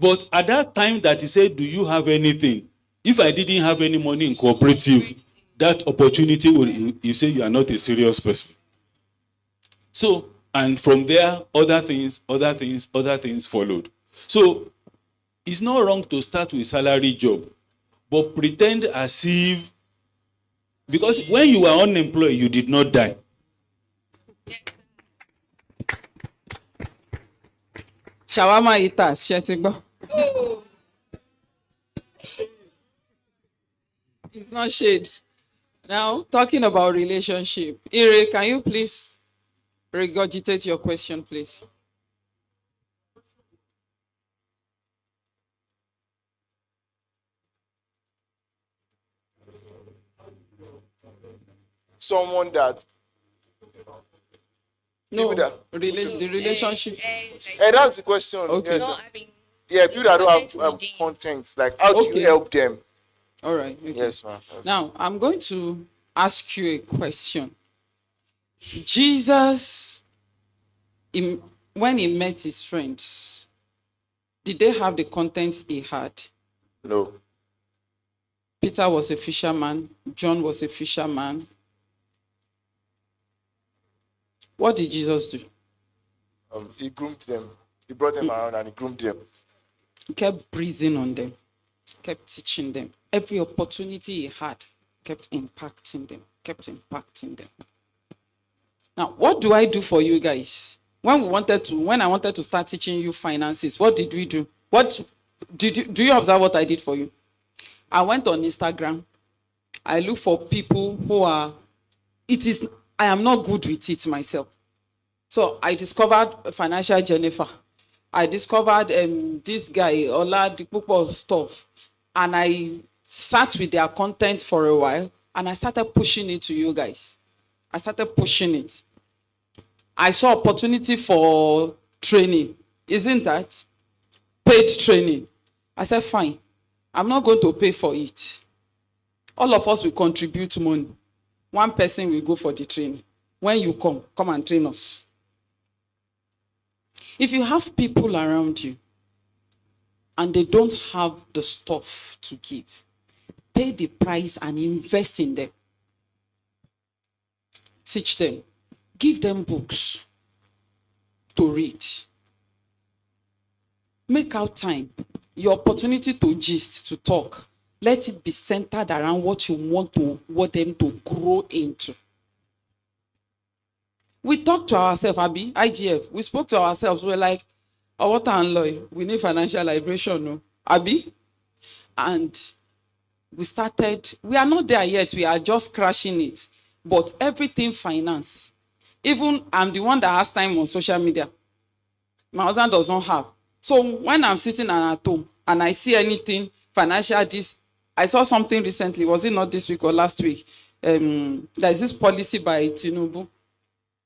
But at that time that he said, do you have anything? If I didn't have any money in cooperative, that opportunity would, you say you are not a serious person. So, and from there, other things followed. So, it's not wrong to start with salary job, but pretend as if, because when you were unemployed, you did not die. Shawarma eaters, Shetigbo. It's not shades. Now, talking about relationship. Ire, can you please regurgitate your question, please? Someone that No, People that- the relationship. that's the question. Okay. Yes, Not sir. having Yeah, people that don't have content within. content. Like, how do Okay. you help them? All right. Okay. Yes, ma'am. Now, I'm going to ask you a question. Jesus, when he met his friends, did they have the content he had? No. Peter was a fisherman. John was a fisherman. What did Jesus do? He groomed them. He brought them around and he groomed them. He kept breathing on them, kept teaching them. Every opportunity he had, kept impacting them. Now, what do I do for you guys? When I wanted to start teaching you finances, what did we do? Do you observe what I did for you? I went on Instagram. I look for people who I am not good with it myself. So I discovered Financial Jennifer. I discovered this guy, Ola Dikpupo stuff. And I sat with their content for a while and I started pushing it to you guys. I started pushing it. I saw opportunity for training. Isn't that? Paid training. I said, fine. I'm not going to pay for it. All of us will contribute money. One person will go for the training. When you come and train us. If you have people around you and they don't have the stuff to give, pay the price and invest in them. Teach them. Give them books to read. Make out time. Your opportunity to gist, to talk. Let it be centered around what you want them to grow into. We talk to ourselves, Abi, IGF. We spoke to ourselves. We're like, oh, what and Loy? We need financial liberation, no? Abi? And we are not there yet. We are just crashing it. But everything finance. Even I'm the one that has time on social media. My husband doesn't have. So when I'm sitting at home and I see anything financial, I saw something recently. Was it not this week or last week? There's this policy by Tinubu.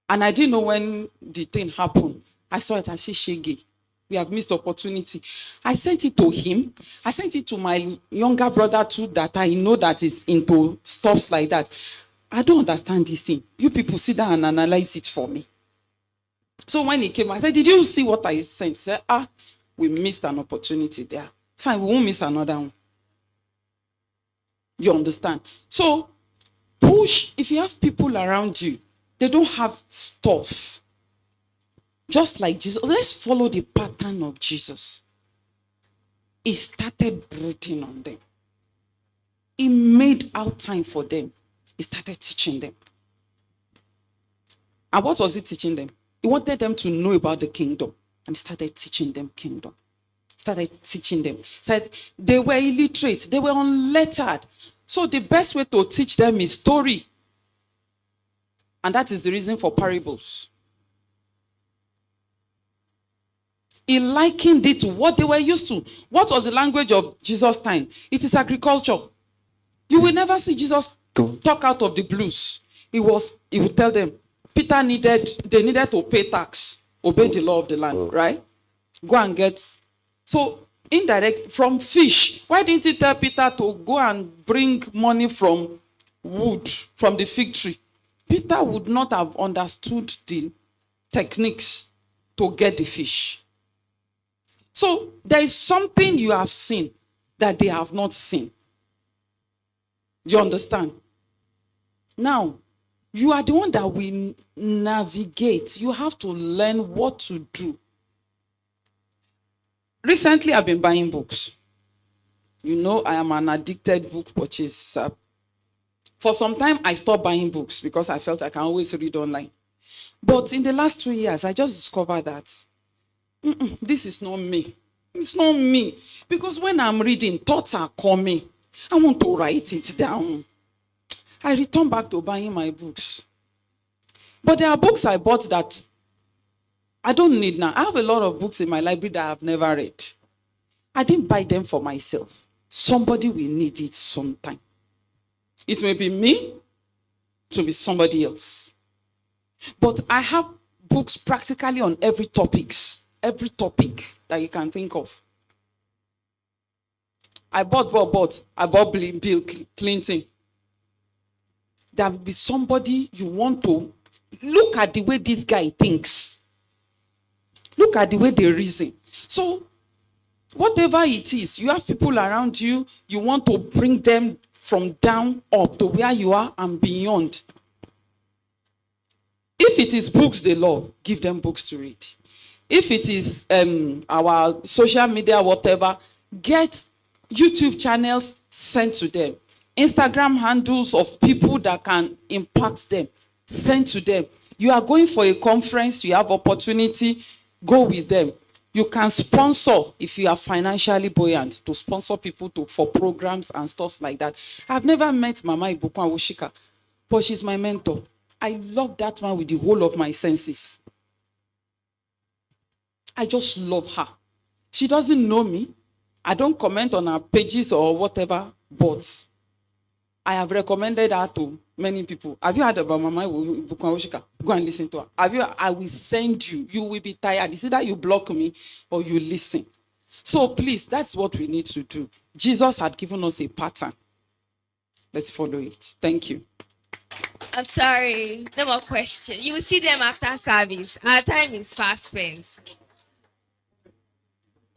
And I didn't know when the thing happened. I saw it. I said, Shege, we have missed opportunity. I sent it to him. I sent it to my younger brother too, that I know that is into stuff like that. I don't understand this thing. You people sit down and analyze it for me. So when he came, I said, did you see what I sent? He said, we missed an opportunity there. Fine, we won't miss another one. You understand? So push. If you have people around you, they don't have stuff. Just like Jesus. Let's follow the pattern of Jesus. He started brooding on them. He made out time for them. He started teaching them. And what was he teaching them? He wanted them to know about the kingdom. And he started teaching them kingdom. Started teaching them. Said they were illiterate. They were unlettered. So the best way to teach them is story. And that is the reason for parables. He likened it to what they were used to. What was the language of Jesus' time? It is agriculture. You will never see Jesus talk out of the blues. He would tell them, they needed to pay tax, obey the law of the land, right? Go and get. So, indirect, from fish. Why didn't he tell Peter to go and bring money from wood, from the fig tree? Peter would not have understood the techniques to get the fish. So, there is something you have seen that they have not seen. Do you understand? Now, you are the one that will navigate. You have to learn what to do. Recently, I've been buying books. You know, I am an addicted book purchaser. For some time, I stopped buying books because I felt I can always read online. But in the last 2 years, I just discovered that this is not me. It's not me. Because when I'm reading, thoughts are coming. I want to write it down. I return back to buying my books. But there are books I bought that I don't need now. I have a lot of books in my library that I've never read. I didn't buy them for myself. Somebody will need it sometime. It may be me, it may be somebody else. But I have books practically on every topic that you can think of. I bought Bill Clinton. There will be somebody you want to look at the way this guy thinks. Look at the way they reason. So, whatever it is, you have people around you, you want to bring them from down up to where you are and beyond. If it is books they love, give them books to read. If it is our social media, whatever, get YouTube channels sent to them. Instagram handles of people that can impact them, send to them. You are going for a conference, you have opportunity, go with them. You can sponsor if you are financially buoyant to sponsor people for programs and stuff like that. I've never met Mama Ibukwan Woshika, but she's my mentor. I love that man with the whole of my senses. I just love her. She doesn't know me. I don't comment on her pages or whatever, but I have recommended her to many people. Have you heard about Mama Ibukwan Woshika? Go and listen to her. I will send you. You will be tired. It's either you block me or you listen. So please, that's what we need to do. Jesus had given us a pattern. Let's follow it. Thank you. I'm sorry. No more questions. You will see them after service. Our time is fast spent.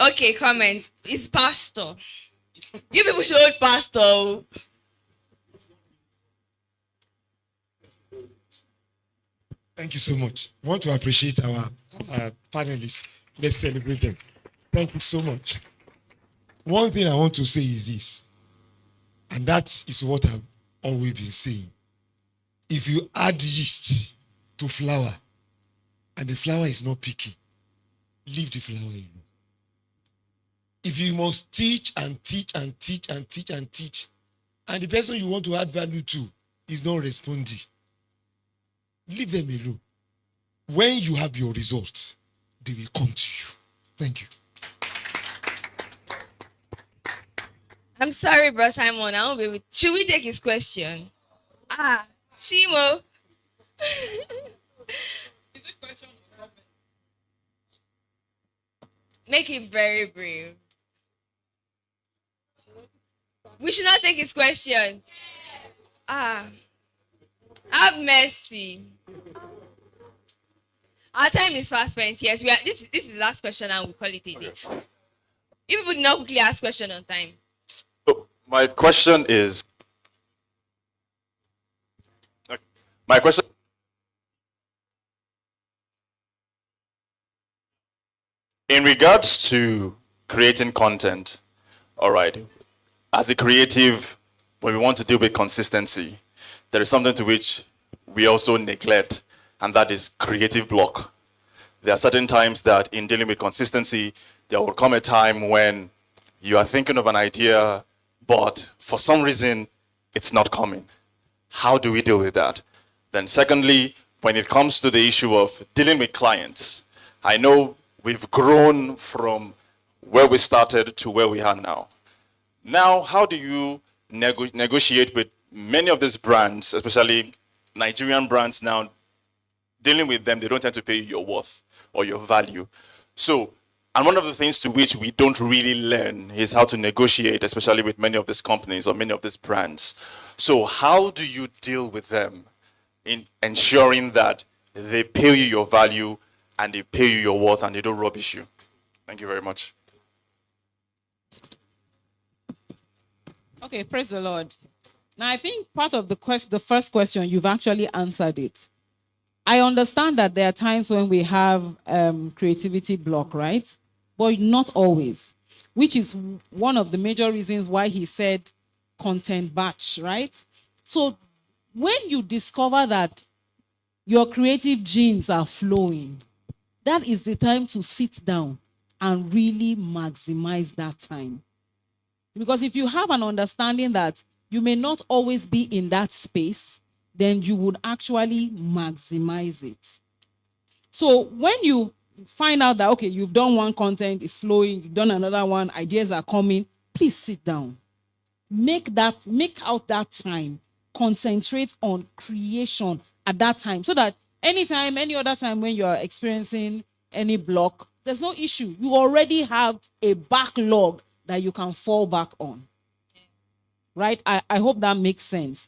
Okay, comments. It's pastor. You people should hold pastor. Thank you so much. I want to appreciate our panelists. Let's celebrate them. Thank you so much. One thing I want to say is this, and that is what I've always been saying. If you add yeast to flour and the flour is not picky, leave the flour alone. If you must teach and teach and teach and teach and teach, and the person you want to add value to is not responding, leave them alone. When you have your results, they will come to you. Thank you. I'm sorry, Bro Simon. I won't be able. Should we take his question? Shimo. Make it very brief. We should not take his question. Have mercy. Our time is fast spent. Yes, we are. This is the last question, and we call it a day. If people did not quickly ask question on time. So my question is. My question. In regards to creating content, all right, as a creative, when we want to deal with consistency, there is something to which we also neglect, and that is creative block. There are certain times that in dealing with consistency, there will come a time when you are thinking of an idea, but for some reason, it's not coming. How do we deal with that? Then secondly, when it comes to the issue of dealing with clients, I know we've grown from where we started to where we are now. Now, how do you negotiate with many of these brands, especially Nigerian brands now, dealing with them, they don't tend to pay you your worth or your value. So, and one of the things to which we don't really learn is how to negotiate, especially with many of these companies or many of these brands. So how do you deal with them in ensuring that they pay you your value and they pay you your worth and they don't rubbish you? Thank you very much. Okay, praise the Lord. Now, I think part of the first question, you've actually answered it. I understand that there are times when we have creativity block, right? But not always, which is one of the major reasons why he said content batch, right? So when you discover that your creative genes are flowing, that is the time to sit down and really maximize that time. Because if you have an understanding that you may not always be in that space, then you would actually maximize it. So when you find out that, okay, you've done one content, it's flowing, you've done another one, ideas are coming, please sit down. Make out that time. Concentrate on creation at that time so that anytime, any other time when you are experiencing any block, there's no issue. You already have a backlog that you can fall back on. Right? I hope that makes sense.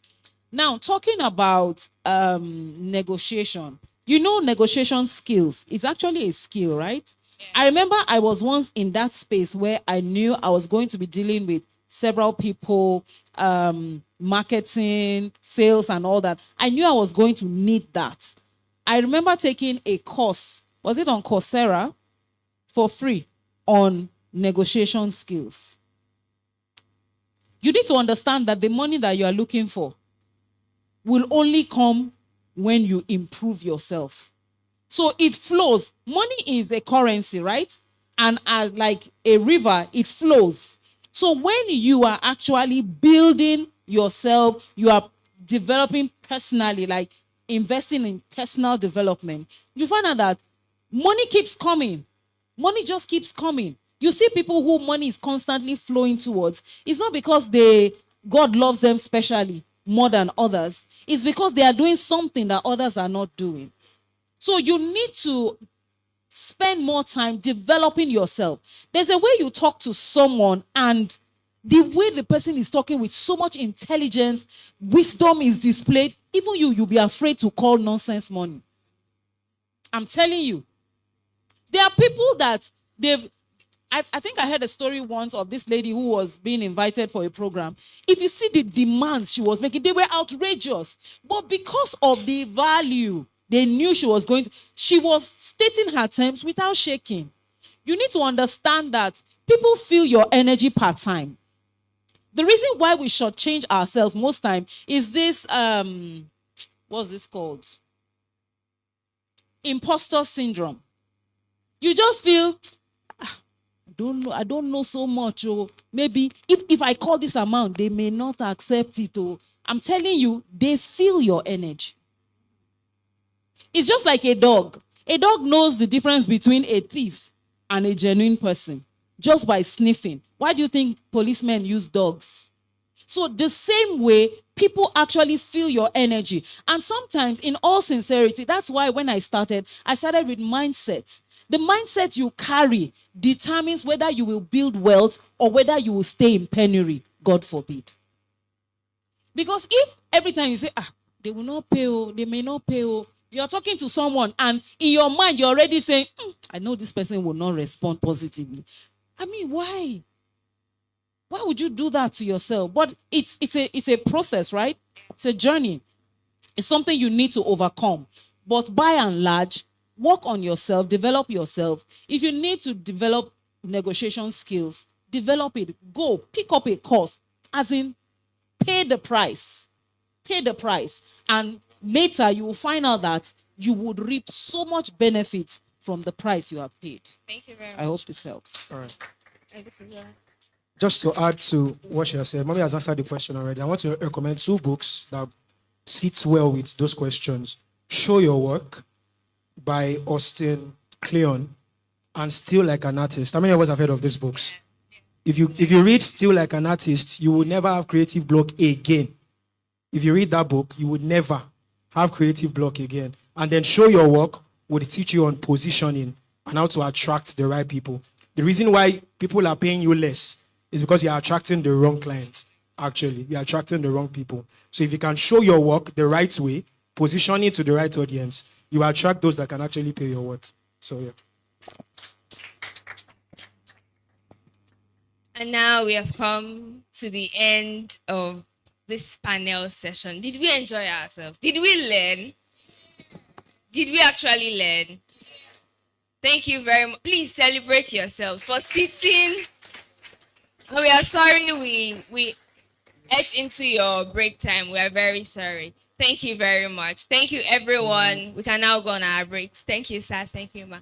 Now, talking about negotiation, you know, negotiation skills is actually a skill, right? Yeah. I remember I was once in that space where I knew I was going to be dealing with several people, marketing, sales, and all that. I knew I was going to need that. I remember taking a course, was it on Coursera, for free on negotiation skills. You need to understand that the money that you are looking for will only come when you improve yourself. So it flows. Money is a currency, right? And as like a river, it flows. So when you are actually building yourself, you are developing personally, like investing in personal development, you find out that money keeps coming. Money just keeps coming. You see people who money is constantly flowing towards. It's not because God loves them specially more than others. It's because they are doing something that others are not doing. So you need to spend more time developing yourself. There's a way you talk to someone, and the way the person is talking with so much intelligence, wisdom is displayed. Even you'll be afraid to call nonsense money. I'm telling you. There are people that I think I heard a story once of this lady who was being invited for a program. If you see the demands she was making, they were outrageous. But because of the value they knew she was stating her terms without shaking. You need to understand that people feel your energy part-time. The reason why we should change ourselves most time is this, what's this called? Imposter syndrome. You just feel, I don't know so much. Or maybe if I call this amount, they may not accept it. Or I'm telling you, they feel your energy. It's just like a dog. A dog knows the difference between a thief and a genuine person just by sniffing. Why do you think policemen use dogs? So the same way, people actually feel your energy. And sometimes, in all sincerity, that's why when I started with mindset. The mindset you carry determines whether you will build wealth or whether you will stay in penury, God forbid. Because if every time you say, they will not pay, they may not pay, you're talking to someone and in your mind you're already saying, I know this person will not respond positively. I mean, why? Why would you do that to yourself? But it's a process, right? It's a journey. It's something you need to overcome. But by and large, work on yourself, develop yourself. If you need to develop negotiation skills, develop it. Go pick up a course, as in pay the price. Pay the price. And later you will find out that you would reap so much benefit from the price you have paid. Thank you very much. I hope this helps. All right. And this is, Just to add to what she has said, Mommy has answered the question already. I want to recommend 2 books that sit well with those questions. Show Your Work by Austin Kleon and Still Like an Artist. How many of us have heard of these books? If you read Still Like an Artist, you will never have creative block again. If you read that book, you would never have creative block again. And then Show Your Work would teach you on positioning and how to attract the right people. The reason why people are paying you less is because you're attracting the wrong clients. Actually, you're attracting the wrong people. So if you can show your work the right way, position it to the right audience, you attract those that can actually pay your worth. So yeah. and now we have come to the end of this panel session. Did we enjoy ourselves? Did we learn? Did we actually learn? Thank you very much. Please celebrate yourselves for sitting. We are sorry we ate into your break time. We are very sorry. Thank you very much. Thank you, everyone. We can now go on our breaks. Thank you, Sas. Thank you, Ma.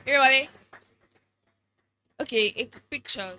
Everybody? Okay, a picture.